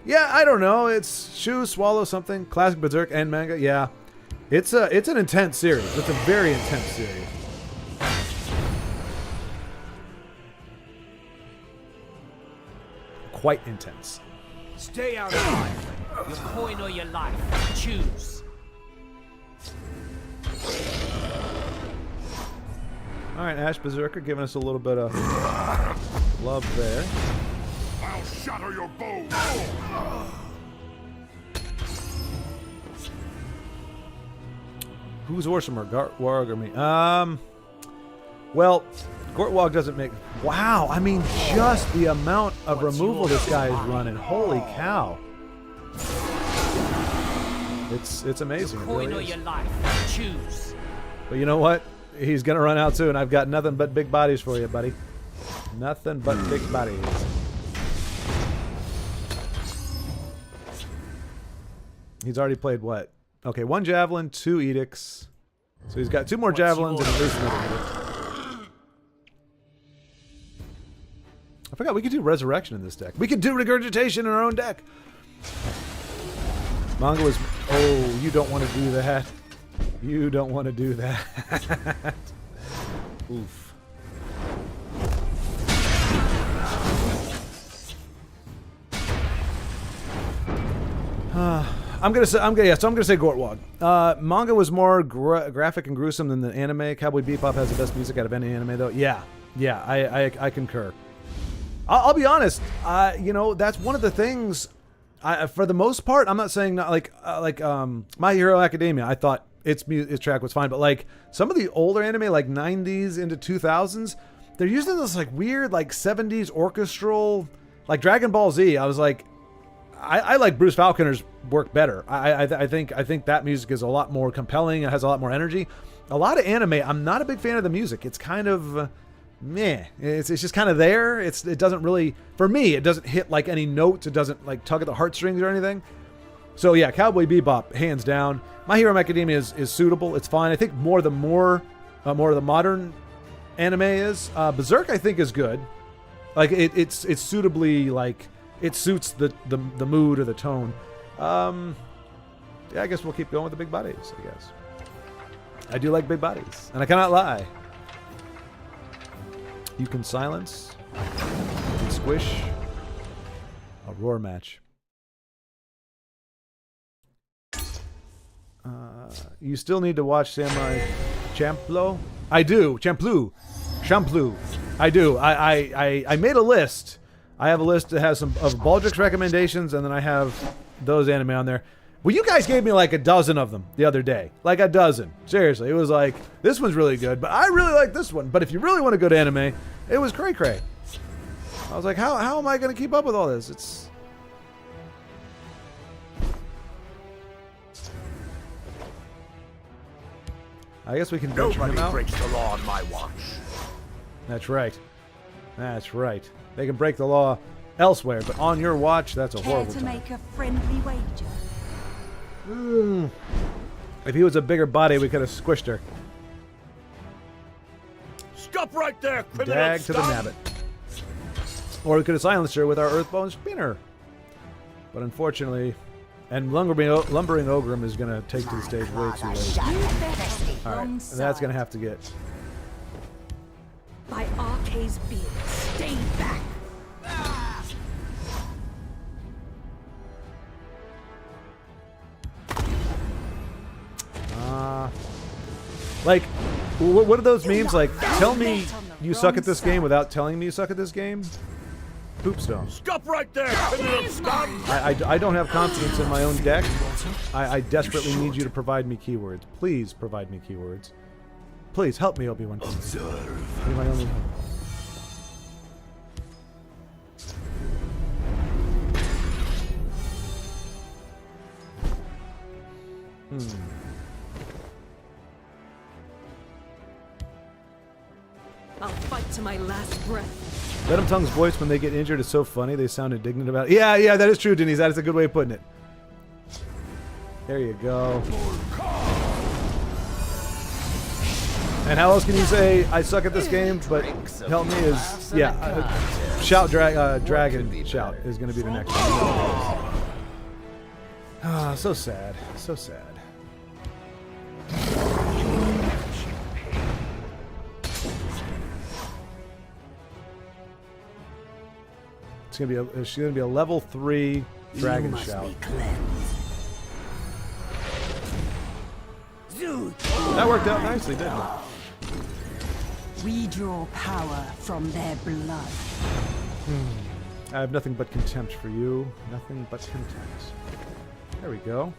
Yeah, I don't know. It's chew, swallow something. Classic Berserk and manga. Yeah, it's an intense series. It's a very intense series. Quite intense.
Stay out of my way. Your coin or your life. Choose.
All right, Ash Berserker giving us a little bit of love there.
I'll shatter your bones.
Who's awesomer, Gortwog or me? Well, Gortwog doesn't make... Wow, I mean, just the amount of removal this guy is running. Holy cow. It's amazing. It
Coin
really
or
is.
your life. Choose.
But you know what? He's going to run out soon. I've got nothing but big bodies for you, buddy. Nothing but big bodies. He's already played what? Okay, 1 javelin, 2 edicts. So he's got 2 more javelins and at least another edict. I forgot we could do resurrection in this deck. We could do regurgitation in our own deck. Manga was... Oh, you don't want to do that. You don't want to do that. Oof. I'm gonna say Gortwog. Manga was more graphic and gruesome than the anime. Cowboy Bebop has the best music out of any anime, though. Yeah, I concur. I'll be honest. You know, that's one of the things. For the most part, I'm not saying not like My Hero Academia. I thought its track was fine, but like some of the older anime, like 90s into 2000s, they're using this like weird like 70s orchestral, like Dragon Ball Z. I was like, I like Bruce Falconer's work better. I think that music is a lot more compelling. It has a lot more energy. A lot of anime, I'm not a big fan of the music. It's kind of meh. It's just kind of there. It doesn't really, for me, it doesn't hit like any notes. It doesn't like tug at the heartstrings or anything. So yeah, Cowboy Bebop, hands down. My Hero Academia is suitable. It's fine. I think more of the modern anime is. Berserk, I think, is good. Like it's suitably like. It suits the mood or the tone. Yeah, I guess we'll keep going with the big bodies, I guess. I do like big bodies, and I cannot lie. You can silence, you can squish, a roar match. You still need to watch Samurai Champloo? I do. Champloo. I do. I made a list. I have a list that has some of Baldrick's recommendations, and then I have those anime on there. Well, you guys gave me like a dozen of them the other day. Like a dozen. Seriously. It was like, this one's really good, but I really like this one. But if you really want to go to anime, it was cray-cray. I was like, how am I going to keep up with all this? It's... I guess we can venture him out.
Nobody breaks the law on my watch.
That's right. That's right. They can break the law elsewhere, but on your watch, that's a horrible
to
time.
make a friendly wager?
If he was a bigger body, we could have squished her.
Stop right there, criminal
Dag to the nabbit. Or we could have silenced her with our Earthbone Spinner. But unfortunately, and Lumbering Ogrim is going to take to the stage way too late. Alright, and that's going to have to get...
By Arcade's beard, stay back.
Like, what are those memes? Like, tell me you suck at this game without telling me you suck at this game? Poopstone.
Stop right there, criminal scum!
I don't have confidence in my own deck. I desperately need you to provide me keywords. Please provide me keywords. Please help me, Obi-Wan.
Observe.
You're my only hope.
I'll fight to my last breath.
Venom Tongue's voice when they get injured is so funny. They sound indignant about it. Yeah, that is true, Denise. That is a good way of putting it. There you go. And how else can you say I suck at this game? But help me is shout dragon shout is going to be the next one. Ah, so sad, so sad. She's gonna be a level 3 dragon shout. That worked out nicely, didn't it?
We draw power from their blood.
I have nothing but contempt for you. Nothing but contempt. There we go.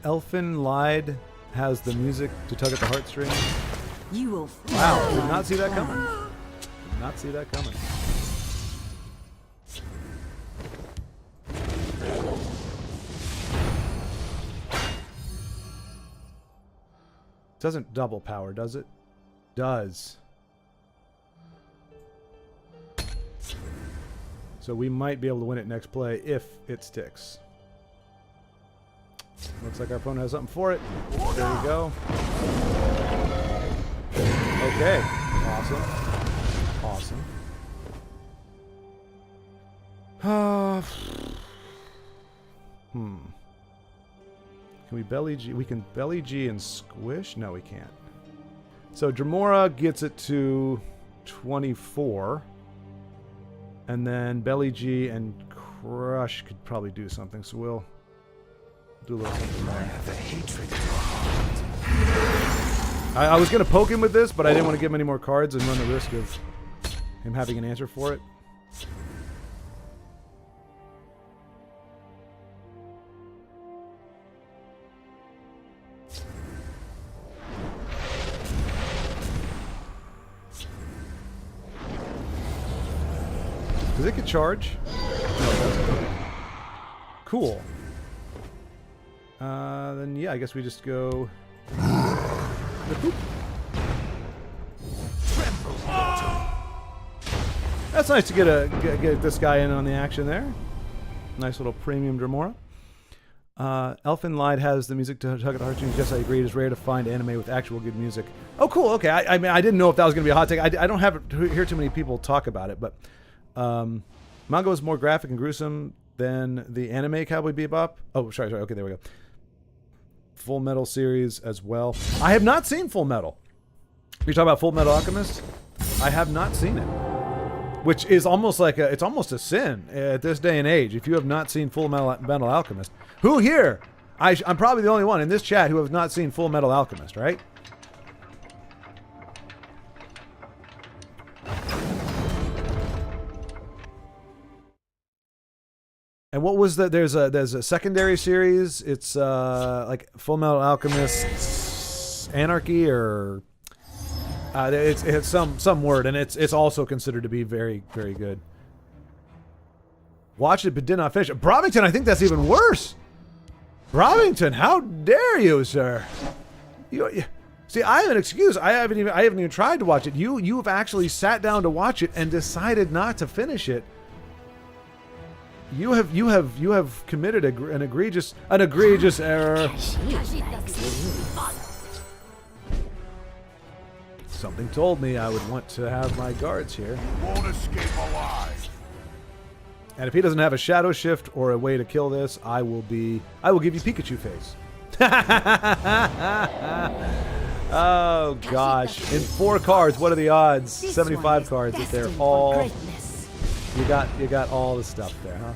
Elfin Lied has the music to tug at the heartstrings.
You will.
Wow, did not see that coming. Did not see that coming. Doesn't double power, does it? Does. So we might be able to win it next play if it sticks. Looks like our opponent has something for it. There we go. Okay. Awesome. Awesome. Can we belly G? We can belly G and squish? No, we can't. So Dremora gets it to 24. And then belly G and crush could probably do something. So we'll do a little something there.
I have a hatred in your heart.
I was going to poke him with this, but I didn't want to give him any more cards and run the risk of him having an answer for it. Does it get charge? No, it doesn't. Cool. Then yeah, I guess we just go. That's nice to get this guy in on the action there. Nice little premium Dremora. Elfin Lied has the music to tug at the heartstrings. Yes, I agree. It is rare to find anime with actual good music. Oh, cool. Okay. I mean, I didn't know if that was going to be a hot take. I don't hear too many people talk about it, but manga is more graphic and gruesome than the anime Cowboy Bebop. Oh, sorry. Okay, there we go. Full Metal series as well. I have not seen Full Metal. You're talking about Full Metal Alchemist? I have not seen it, which is almost like it's almost a sin at this day and age. If you have not seen Full Metal Alchemist, who here? I'm probably the only one in this chat who have not seen Full Metal Alchemist, right? And what was that? There's a secondary series. It's like Full Metal Alchemist Anarchy, or it's some word, and it's also considered to be very, very good. Watched it but did not finish it. Brobington, I think that's even worse. Brobington, how dare you, sir? You see, I have an excuse. I haven't even tried to watch it. You have actually sat down to watch it and decided not to finish it. You have committed an egregious error. Something told me I would want to have my guards here.
Won't escape alive.
And if he doesn't have a shadow shift or a way to kill this, I will give you Pikachu face. Oh gosh. In 4 cards, what are the odds? 75 cards if they're all. You got all the stuff there, huh?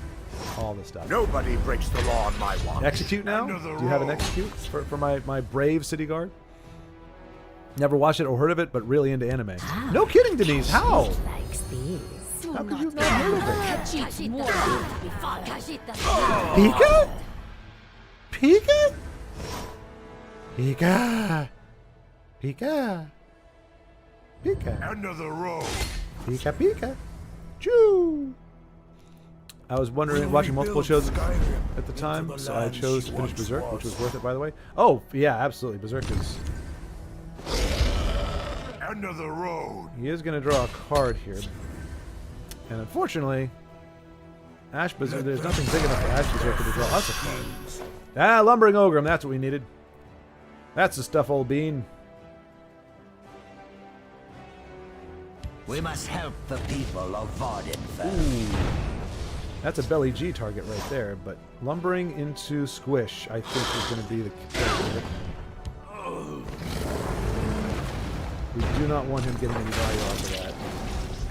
All the stuff.
Nobody breaks the law on my watch.
Execute now? Do you have an execute for my brave city guard? Never watched it or heard of it, but really into anime. No kidding, Denise. How? How could you have not heard of it? Pika? Pika? Pika? Pika? Pika?
End of the road.
Pika Pika. Choo! I was watching multiple shows at the time, so I chose to finish Berserk, which was worth it, by the way. Oh, yeah, absolutely. Berserk is...
End of the road.
He is going to draw a card here. And unfortunately, Ash Berserker, there's nothing big enough for Ash Berserker to draw us a card. Ah, Lumbering Ogre, that's what we needed. That's the stuff, old bean.
We must help the people of Vardenfell.
That's a belly G target right there, but lumbering into Squish, I think, is going to be the target. We do not want him getting any value off of that.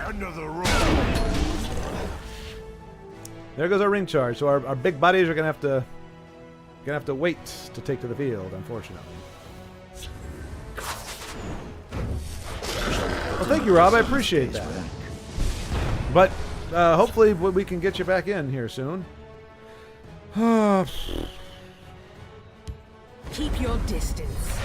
End of the road.
There goes our ring charge. So our big buddies are going to have to wait to take to the field, unfortunately. Well, thank you, Rob. I appreciate that. But hopefully we can get you back in here soon.
Keep your distance.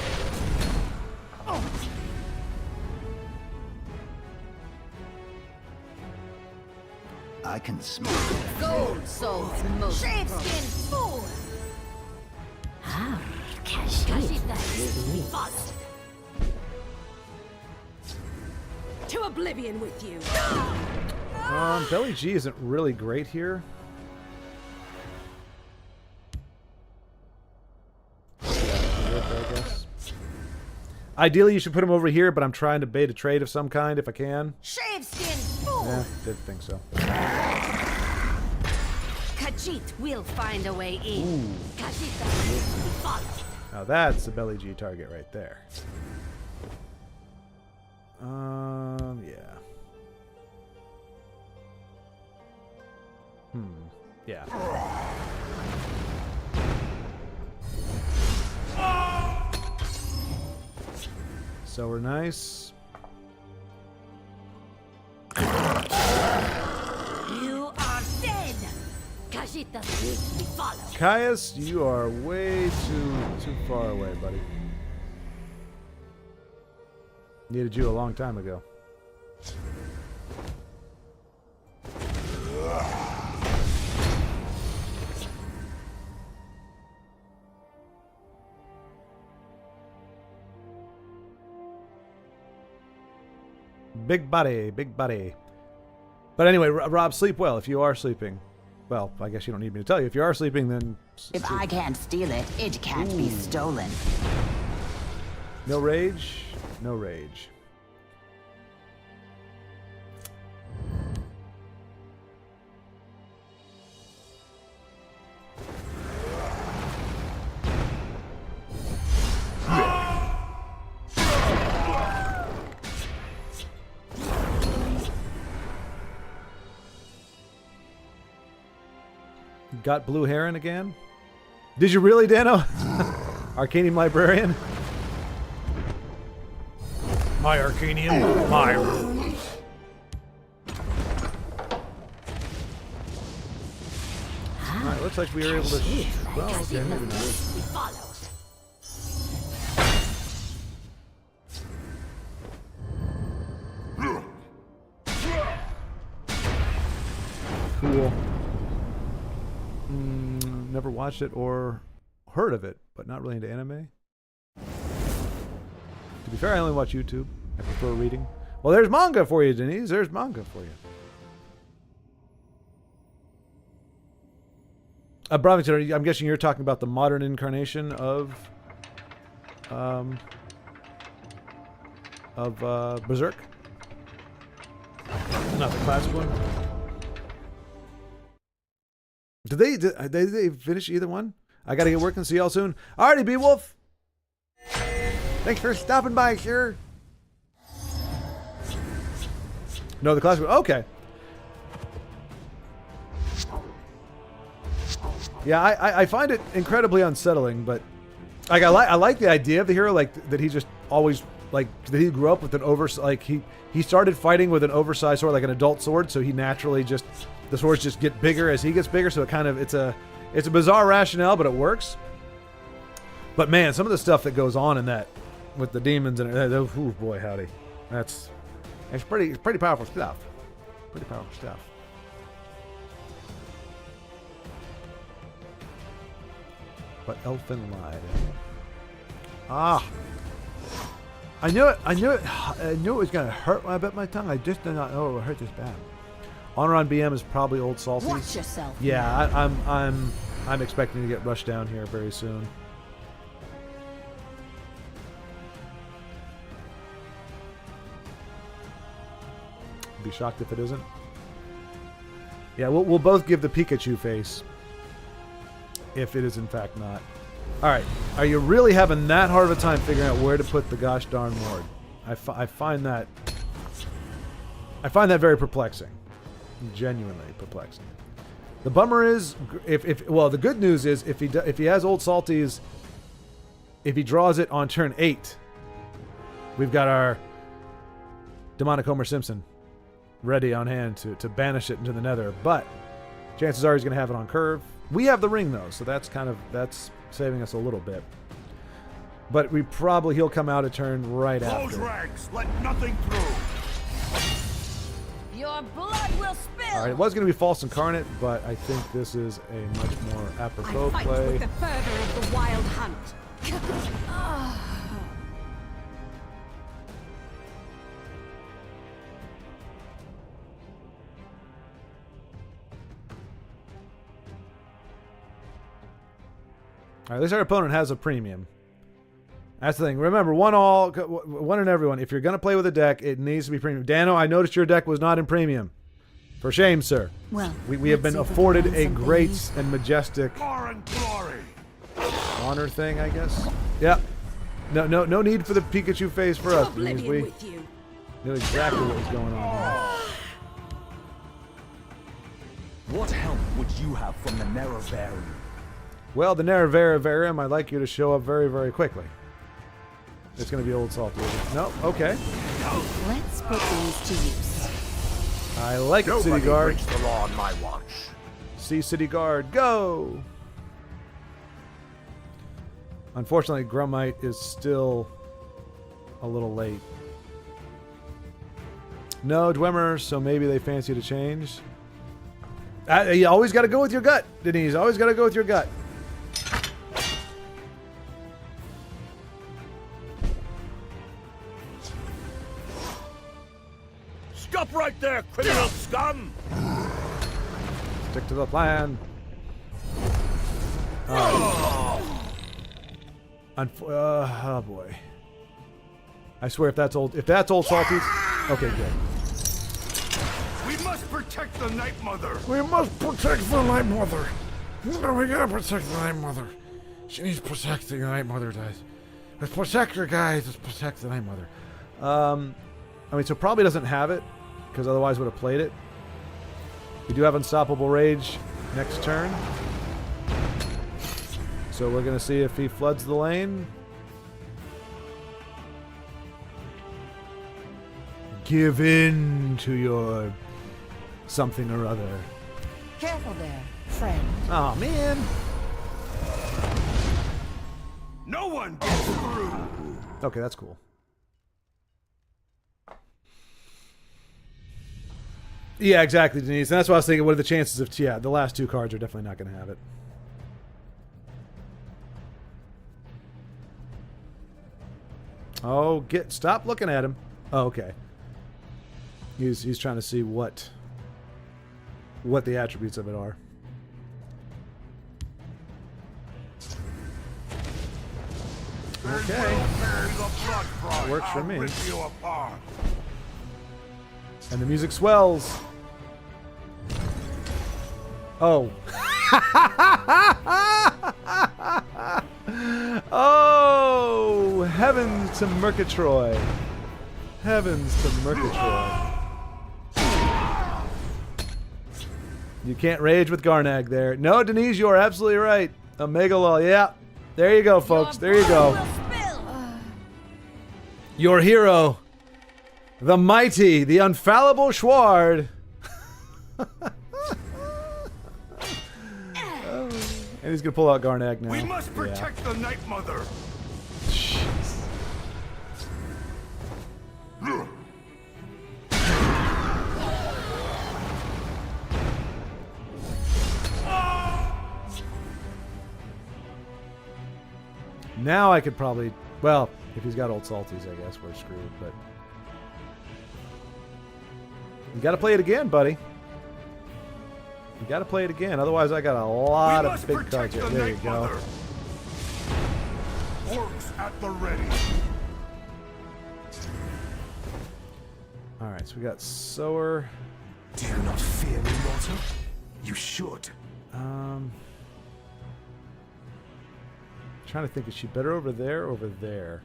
I can smell
Gold Soul's most
Shaveskin fool!
To oblivion with you.
Belly G isn't really great here. I guess. Ideally, you should put him over here, but I'm trying to bait a trade of some kind if I can.
Shaveskin fool!
Yeah, did think so.
Khajiit will find a way in. Khajiit will be followed.
Now that's a Belly G target right there. Yeah. Yeah. So we're nice.
You are dead. Khajiit doesn't need to be followed.
Caius, you are way too far away, buddy. Needed you a long time ago. Big body, big body. But anyway, Rob, sleep well if you are sleeping. Well, I guess you don't need me to tell you. If you are sleeping, then...
If I can't steal it, it can't be stolen.
No rage. No rage. Got Blue Heron again? Did you really, Dano? Arcanium Librarian? My Arcanium, my rules. Alright, looks like we were able to... Well, okay, maybe not. Cool. Never watched it or heard of it, but not really into anime. To be fair, I only watch YouTube. I prefer reading. Well, there's manga for you, Denise. There's manga for you. Brovington, I'm guessing you're talking about the modern incarnation of Berserk? Not the classic one? Did they finish either one? I gotta get working. See y'all soon. Alrighty, Beowulf. Thanks for stopping by, sir. No, the classic one. Okay. Yeah, I find it incredibly unsettling, but like I like the idea of the hero, like that he just always like that he grew up with an he started fighting with an oversized sword, like an adult sword, so he naturally just the swords just get bigger as he gets bigger, so it kind of it's a bizarre rationale, but it works. But man, some of the stuff that goes on in that with the demons and oh boy howdy, it's pretty powerful stuff. Pretty powerful stuff. But Elfin lied. Ah, I knew it. I knew it was gonna hurt when I bit my tongue. I just did not know it would hurt this bad. Honor on BM is probably Old Salties.
Watch yourself.
Yeah, I'm expecting to get rushed down here very soon. Be shocked if it isn't. Yeah, we'll both give the Pikachu face if it is in fact not. All right, are you really having that hard of a time figuring out where to put the gosh darn Lord? I find that very perplexing, genuinely perplexing. The bummer is, well, the good news is if he has Old Salties, if he draws it on turn 8, we've got our Demonic Homer Simpson ready on hand to banish it into the Nether. But chances are he's going to have it on curve. We have the ring though, so that's saving us a little bit. But he'll come out a turn right after.
Close ranks, let nothing through.
Your blood will spill.
All right, it was going to be False Incarnate, but I think this is a much more apropos
I fight
play.
with the fervor of the wild hunt.
All right, at least our opponent has a premium. That's the thing. Remember, one and everyone. If you're going to play with a deck, it needs to be premium. Dano, I noticed your deck was not in premium. For shame, sir.
Well,
we have been afforded a great and majestic
Glory.
honor thing, I guess. Yeah. No need for the Pikachu face for us. Denise. We
With you.
knew exactly what was going on here.
What help would you have from the Nerevarine?
Well, the Nerevarine, I'd like you to show up very, very quickly. It's going to be Old Salty. No? Okay.
let's put these to use.
I like it, City
Nobody
Guard.
breaks the law on my watch.
See City Guard, go! Unfortunately, Grummite is still a little late. No Dwemer, so maybe they fancy to change. You always got to go with your gut, Denise. Always got to go with your gut.
Stop right there, criminal scum!
Stick to the plan. Oh boy. I swear if that's old Salties. Okay, good.
We must protect the Night Mother.
We must protect the Night Mother. No, we gotta protect the Night Mother. She needs protecting. The Night Mother does. Let's protect her, guys. Let's protect the Night Mother.
I mean, so probably doesn't have it, because otherwise would have played it. We do have Unstoppable Rage next turn. So we're going to see if he floods the lane. Give in to your something or other.
Careful there, friend.
Oh, man.
No one gets through.
Okay, that's cool. Yeah, exactly, Denise. And that's what I was thinking. What are the chances of... Yeah, the last two cards are definitely not going to have it. Oh, stop looking at him. Oh, okay. He's trying to see what the attributes of it are. Okay. That works for me. And the music swells. Oh. Oh, heavens to Murgatroyd. Heavens to Murgatroyd. You can't rage with Garnag there. No, Denise, you are absolutely right. Omega Lol, yeah. There you go, folks. There you go. Your hero, the mighty, the infallible Schward. And he's going to pull out Garnag now.
We must protect the Night Mother.
Jeez. Now I could probably... Well, if he's got Old Salties, I guess we're screwed, but... You gotta play it again, buddy. You gotta play it again, otherwise I got a lot
We
of
must
big
protect
cards here.
the
There you
Night
go.
Mother. Orcs at the ready.
Alright, so we got Sower.
Do you not fear me, mortal? You should.
Trying to think, is she better over there or over there?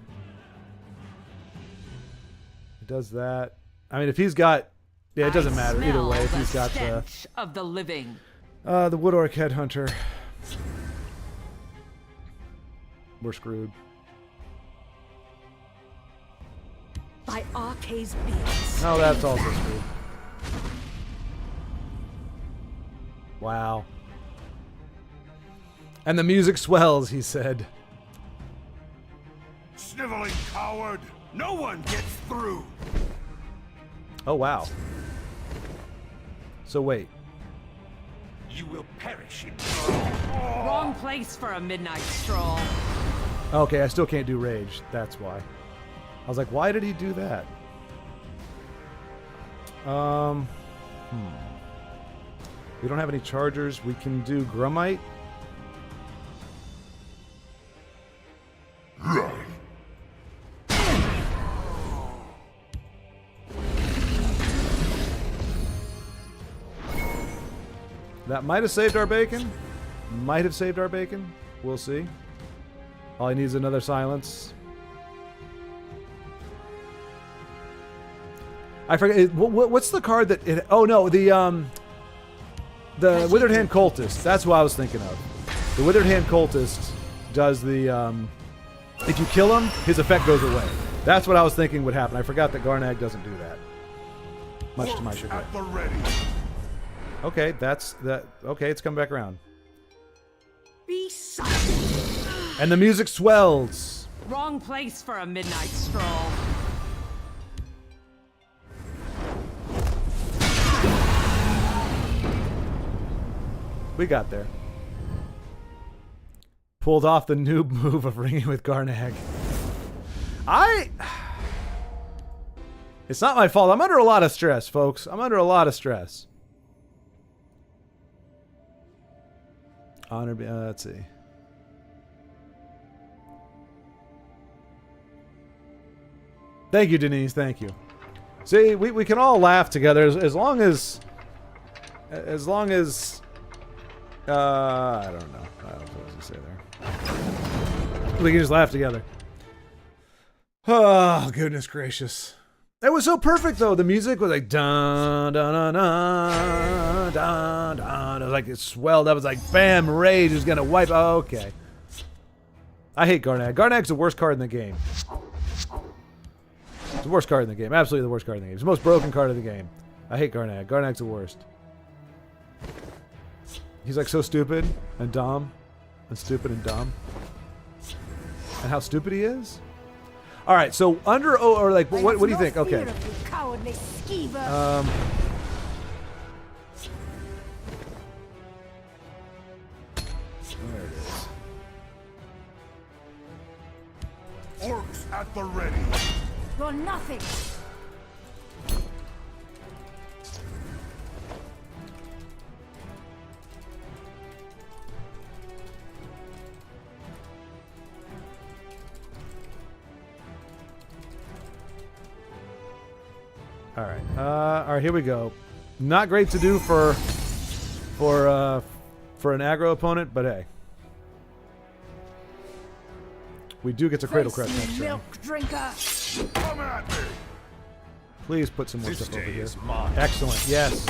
He does that. I mean, if he's got... Yeah, it doesn't matter either way if he's got the...
of the living.
The Wood Orc Headhunter. We're screwed.
By Arcade's beams.
No, that's also screwed. Wow. And the music swells, he said.
Sniveling coward! No one gets through!
Oh, wow. So wait.
You will perish in
Wrong place for a midnight stroll.
Okay, I still can't do Rage. That's why. I was like, why did he do that? We don't have any chargers. We can do Grumite. That might have saved our bacon. Might have saved our bacon. We'll see. All he needs is another silence. I forget. What's the card that? Oh no, the Withered Hand Cultist. That's who I was thinking of. The Withered Hand Cultist does the. If you kill him, his effect goes away. That's what I was thinking would happen. I forgot that Garnag doesn't do that. Much to my chagrin.
at the ready.
Okay, that's that. Okay, it's come back around.
Be silent.
And the music swells.
Wrong place for a midnight stroll.
We got there. Pulled off the noob move of ringing with Garnag. It's not my fault. I'm under a lot of stress, folks. I'm under a lot of stress. Honor, let's see. Thank you, Denise. Thank you. See, we can all laugh together as long as I don't know. I don't know what to say there. We can just laugh together. Oh, goodness gracious. It was so perfect, though. The music was like dun dun dun dun dun dun. It was like it swelled up. It was like bam, Rage is gonna wipe. Oh, okay. I hate Garnag. Garnag's the worst card in the game. It's the worst card in the game. Absolutely the worst card in the game. It's the most broken card of the game. I hate Garnag. Garnag's the worst. He's like so stupid and dumb. And stupid and dumb. And how stupid he is? Alright, so under or like what do you think? Okay.
There
it is.
Orcs at the ready.
You're nothing.
All right, here we go. Not great to do for an aggro opponent, but hey. We do get to Cradle Crush next turn.
Milk drinker.
Come at me.
Please put some more
This
stuff over
day
here.
is mine.
Excellent. Yes.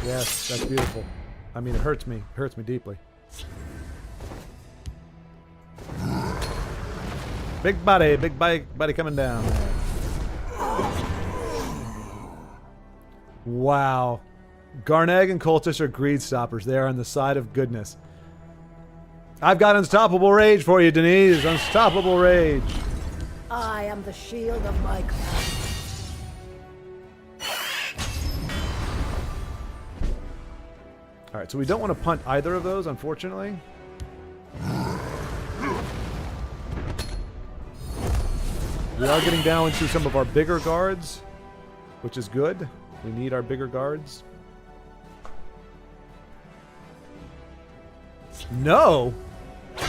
Yes, that's beautiful. I mean, it hurts me. It hurts me deeply. Big body coming down. Wow. Garnag and Cultists are greed stoppers. They are on the side of goodness. I've got Unstoppable Rage for you, Denise. Unstoppable Rage.
I am the shield of my clan.
Alright, so we don't want to punt either of those, unfortunately. We are getting down into some of our bigger guards, which is good. We need our bigger guards. No.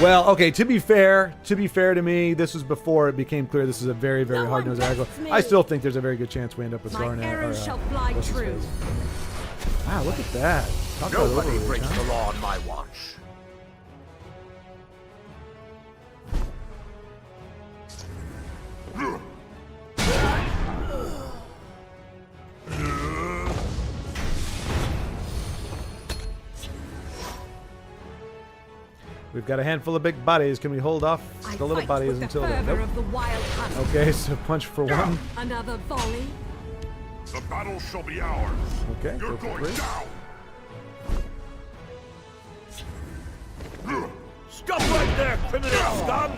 Well, okay. To be fair to me, this was before it became clear this is a very, very hard-nosed aggro. I still think there's a very good chance we end up with Garnet.
Arrows shall fly true.
Wow, look at that. Talk about
Nobody
overreach,
breaks
huh?
the law on my watch.
We've got a handful of big bodies. Can we hold off the little bodies until then? Nope.
Of the wild hunt.
Okay, so punch for one.
Another volley.
The battle shall be ours.
Okay,
You're
go for
going
three.
down.
Stop right there, criminal scum!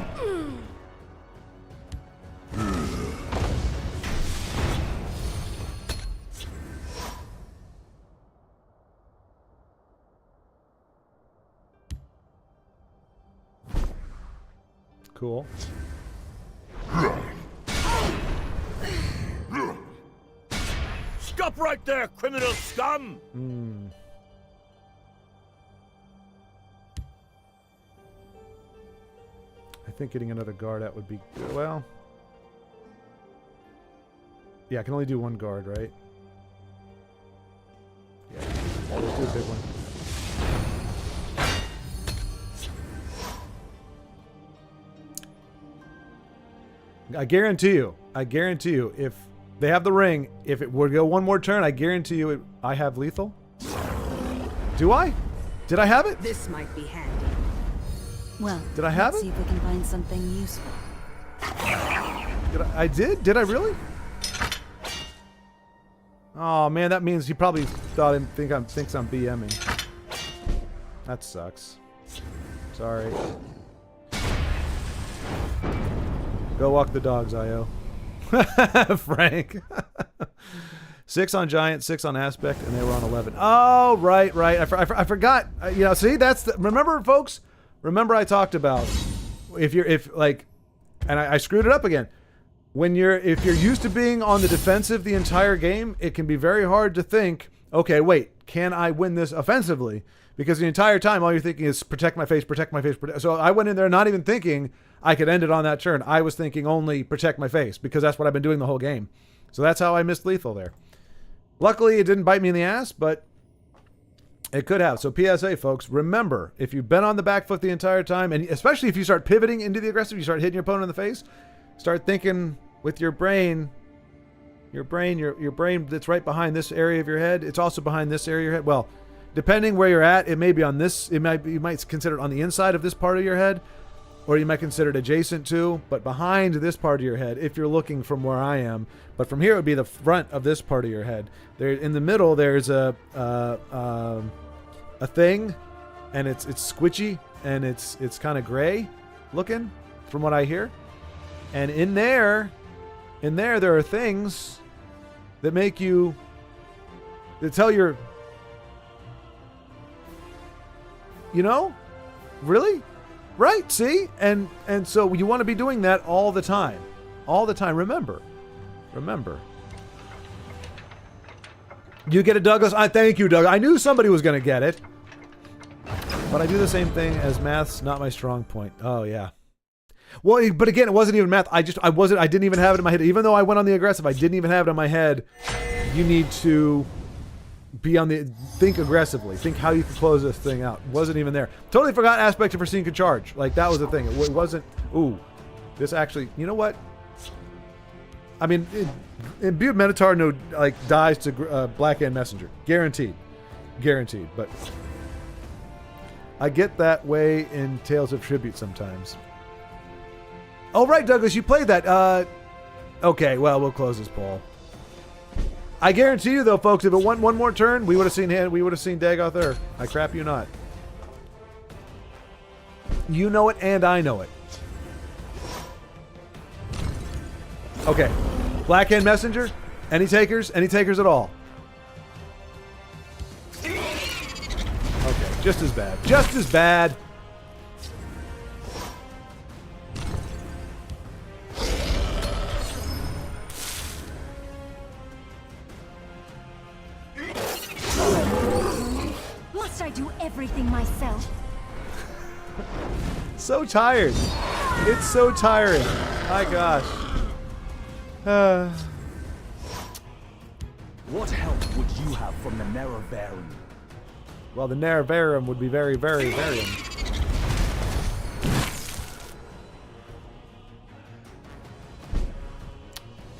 Cool.
Stop right there, criminal scum!
I think getting another guard out would be good. Well, yeah, I can only do one guard, right? Yeah, let's do a big one. I guarantee you, if they have the ring, if it were to go one more turn, I guarantee you I have lethal. Do I? Did I have it?
This might be handy.
Well,
Did I have
let's
it?
see if we can find something useful.
I did? Did I really? Oh man, that means he probably thinks I'm BMing. That sucks. Sorry. Go walk the dogs, IO. Frank. 6 on Giant, 6 on Aspect, and they were on 11. Oh, right. I forgot. You know, see, that's the... Remember, folks? Remember I talked about and I screwed it up again. If you're used to being on the defensive the entire game, it can be very hard to think, okay, wait, can I win this offensively? Because the entire time, all you're thinking is protect my face, protect my face, protect. So I went in there not even thinking I could end it on that turn. I was thinking only protect my face because that's what I've been doing the whole game. So that's how I missed lethal there. Luckily, it didn't bite me in the ass, but it could have. So PSA, folks, remember, if you've been on the back foot the entire time, and especially if you start pivoting into the aggressive, you start hitting your opponent in the face, start thinking with your brain, your brain that's right behind this area of your head. It's also behind this area of your head. Well, depending where you're at, it may be on this. You might consider it on the inside of this part of your head, or you might consider it adjacent to, but behind this part of your head, if you're looking from where I am. But from here, it would be the front of this part of your head. There, in the middle, there's a thing, and it's squishy, and it's kind of gray looking, from what I hear. And in there, there are things that make you, that tell your, you know, really? Right, see? And so you want to be doing that all the time. All the time. Remember. You get it, Douglas? Thank you, Doug. I knew somebody was going to get it. But I do the same thing as math's not my strong point. Oh, yeah. Well, but again, it wasn't even math. I didn't even have it in my head. Even though I went on the aggressive, I didn't even have it in my head. You need to think aggressively. Think how you can close this thing out. Wasn't even there. Totally forgot Aspect of Foreseen could charge. Like, that was the thing. It wasn't, ooh, this actually, you know what? I mean, Imbue of Minotaur dies to Black Hand Messenger. Guaranteed. But I get that way in Tales of Tribute sometimes. Oh, right, Douglas, you played that. Okay, well, we'll close this poll. I guarantee you, though, folks, if it went one more turn, we would have seen Dagoth there. I crap you not. You know it, and I know it. Okay. Black Hand Messenger? Any takers? Any takers at all? Okay, just as bad. Just as bad.
Must I do everything myself?
So tired. It's so tiring. My gosh.
What help would you have from the Nerevarum?
Well, the Nerevarum would be very, very, very.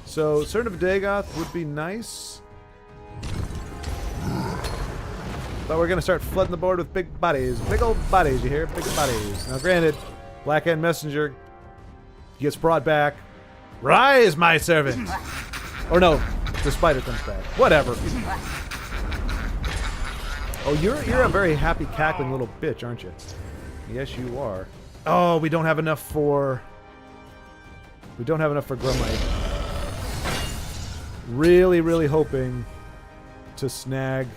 So, Servant of Dagoth would be nice. But we're going to start flooding the board with big bodies. Big old bodies, you hear? Big bodies. Now, granted, Black Hand Messenger gets brought back. Rise, my servant! Or no, the spider comes back. Whatever. Oh, you're a very happy, cackling little bitch, aren't you? Yes, you are. Oh, we don't have enough for... We don't have enough for Grumite. Really, really hoping to snag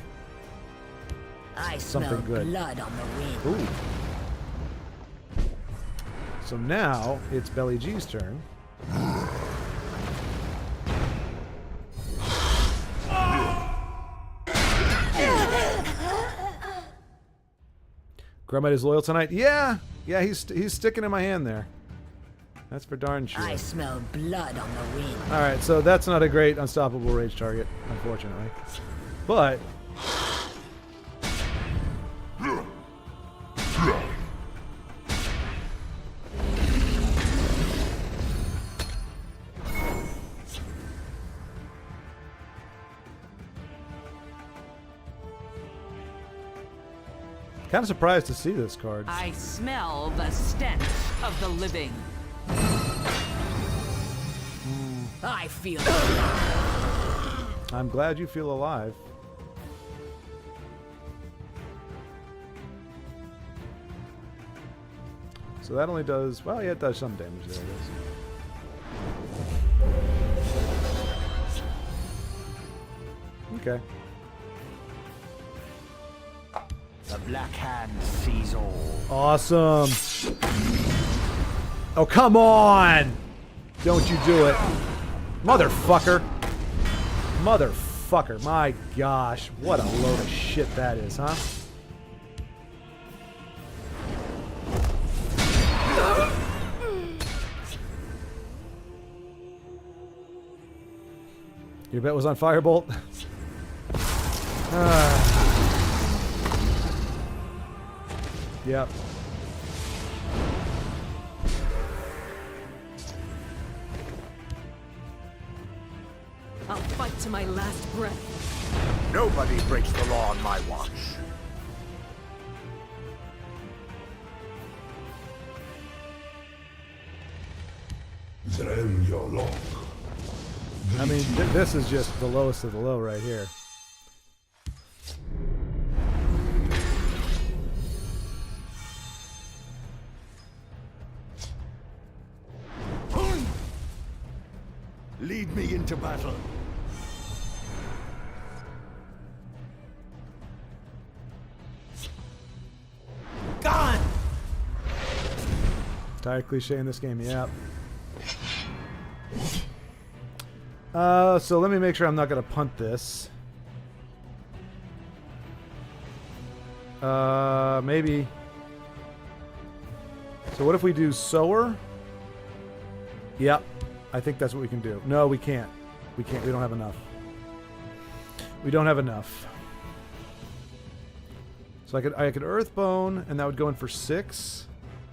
I
something
smell
good.
blood on the wind.
Ooh. So now it's Belly G's turn. Grumite is loyal tonight. Yeah, he's sticking in my hand there. That's for darn sure.
I smell blood on the wind.
All right, so that's not a great unstoppable rage target, unfortunately. But kind of surprised to see this card.
I smell the stench of the living.
I feel
I'm glad you feel alive. So that only does, well, yeah, it does some damage there, I guess. Okay.
The Black Hand sees all.
Awesome. Oh, come on! Don't you do it. Motherfucker. Motherfucker. My gosh. What a load of shit that is, huh? Your bet was on Firebolt? Yep.
I'll fight to my last breath.
Nobody breaks the law on my watch.
I mean, this is just the lowest of the low right here.
Lead me into battle.
Gone!
Tired cliche in this game, yep. So let me make sure I'm not going to punt this. Maybe. So what if we do Sower? Yep. I think that's what we can do. No, we can't. We can't. We don't have enough. We don't have enough. So I could Earthbone, and that would go in for 6,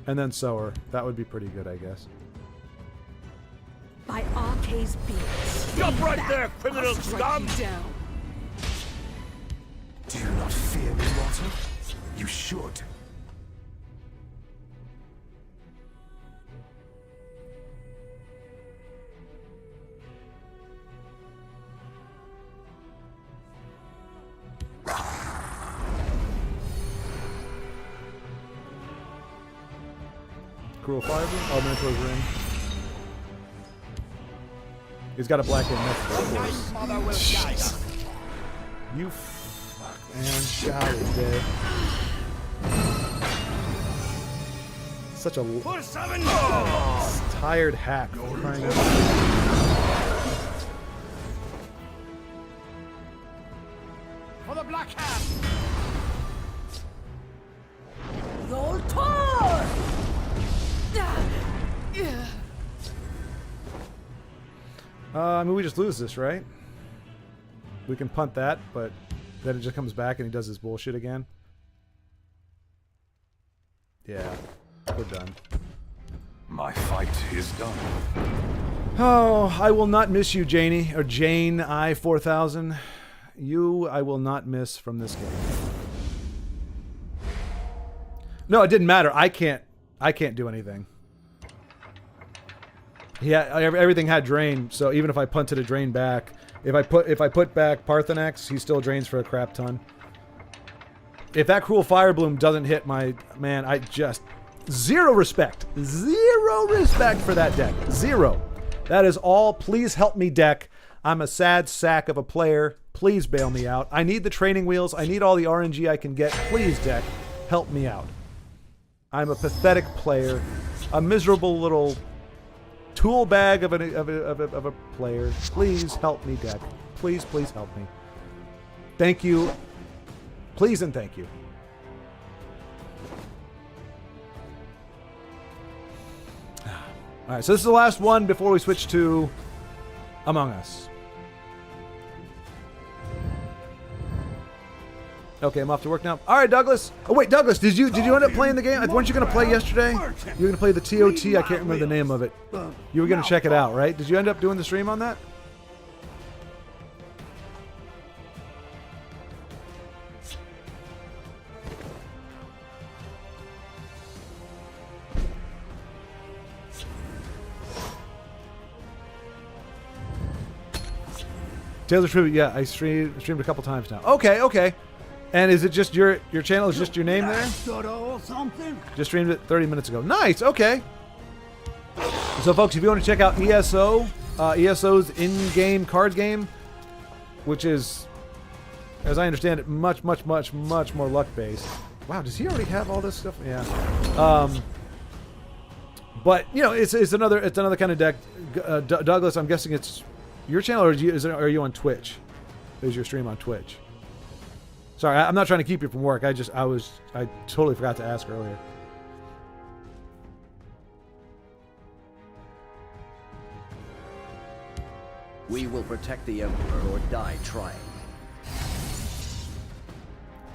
and then Sower. That would be pretty good, I guess.
By Arcade's beams.
Stop right there, criminal
I'll strike
scum!
you down.
Do you not fear me, mortal? You should.
Cruel Fiber? Oh, Mentor's Ring. He's got a black and of course. You fuck, man. Golly day. Such a tired hack. Crying out.
For the Black Hand!
Your turn!
I mean, we just lose this, right? We can punt that, but then it just comes back and he does his bullshit again. Yeah, we're done.
My fight is done.
Oh, I will not miss you, Janie, or Jane I-4000. You, I will not miss from this game. No, it didn't matter. I can't do anything. Yeah, everything had drain, so even if I punted a drain back, if I put back Parthenax, he still drains for a crap ton. If that Cruel Fire Bloom doesn't hit my man, I just zero respect for that deck. Zero. That is all. Please help me, deck. I'm a sad sack of a player. Please bail me out. I need the training wheels. I need all the RNG I can get. Please, deck, help me out. I'm a pathetic player, a miserable little tool bag of a player. Please help me, deck. Please, please help me. Thank you. Please and thank you. All right, so this is the last one before we switch to Among Us. Okay, I'm off to work now. All right, Douglas. Oh wait, Douglas, did you end up playing the game? Weren't you going to play yesterday? You were going to play the TOT. I can't remember the name of it. You were going to check it out, right? Did you end up doing the stream on that? Tales of Tribute, yeah, I streamed a couple times now. Okay, okay. And is it just your channel is just your name there? Just streamed it 30 minutes ago. Nice, okay. So folks, if you want to check out ESO, ESO's in-game card game, which is, as I understand it, much more luck-based. Wow, does he already have all this stuff? Yeah. But you know, it's another kind of deck. Douglas, I'm guessing it's your channel, or are you on Twitch? Is your stream on Twitch? Sorry, I'm not trying to keep you from work. I totally forgot to ask earlier.
We will protect the Emperor or die trying.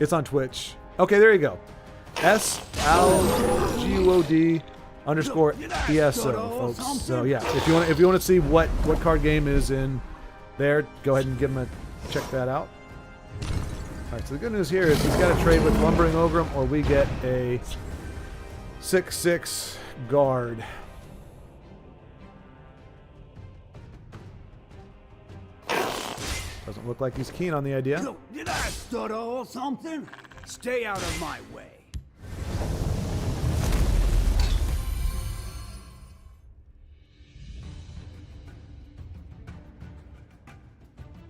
It's on Twitch. Okay, there you go. SLGUOD _ ESO, folks. So yeah, if you want to see what card game is in there, go ahead and give him a check that out. All right, so the good news here is he's got to trade with Lumbering Ogrim, or we get a 6/6 guard. Doesn't look like he's keen on the idea.
Did I stutter or something? Stay out of my way.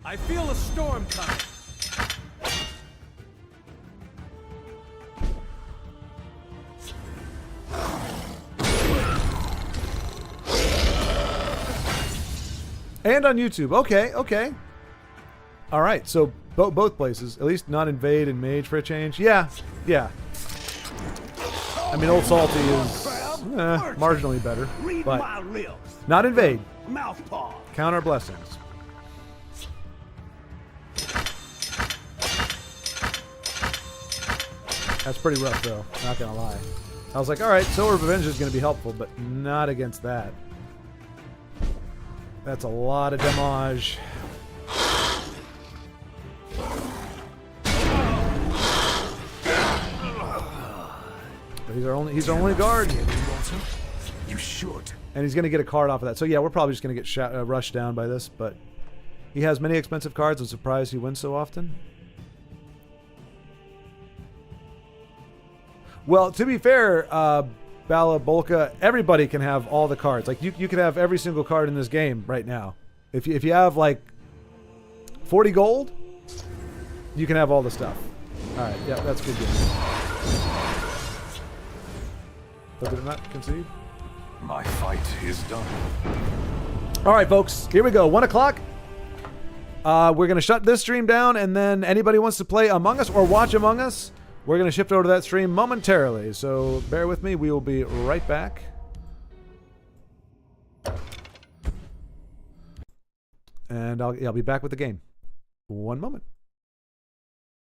I feel a storm coming.
And on YouTube. Okay, okay. All right, so both places. At least not Invade and Mage for a change. Yeah, yeah. I mean, Old Salty is marginally better, but not Invade. Count our blessings. That's pretty rough, though. Not gonna lie. I was like, all right, Solar Revenge is gonna be helpful, but not against that. That's a lot of damage. But he's our only guard.
You should.
And he's gonna get a card off of that. So yeah, we're probably just gonna get rushed down by this. But he has many expensive cards. I'm surprised he wins so often. Well, to be fair, Bala Bolka, everybody can have all the cards. Like you can have every single card in this game right now. If you have like 40 gold, you can have all the stuff. All right, yeah, that's good. But did it not concede?
My fight is done.
All right, folks, here we go. 1 o'clock. We're gonna shut this stream down, and then anybody wants to play Among Us or watch Among Us, we're going to shift over to that stream momentarily, so bear with me. We will be right back. And I'll be back with the game. One moment.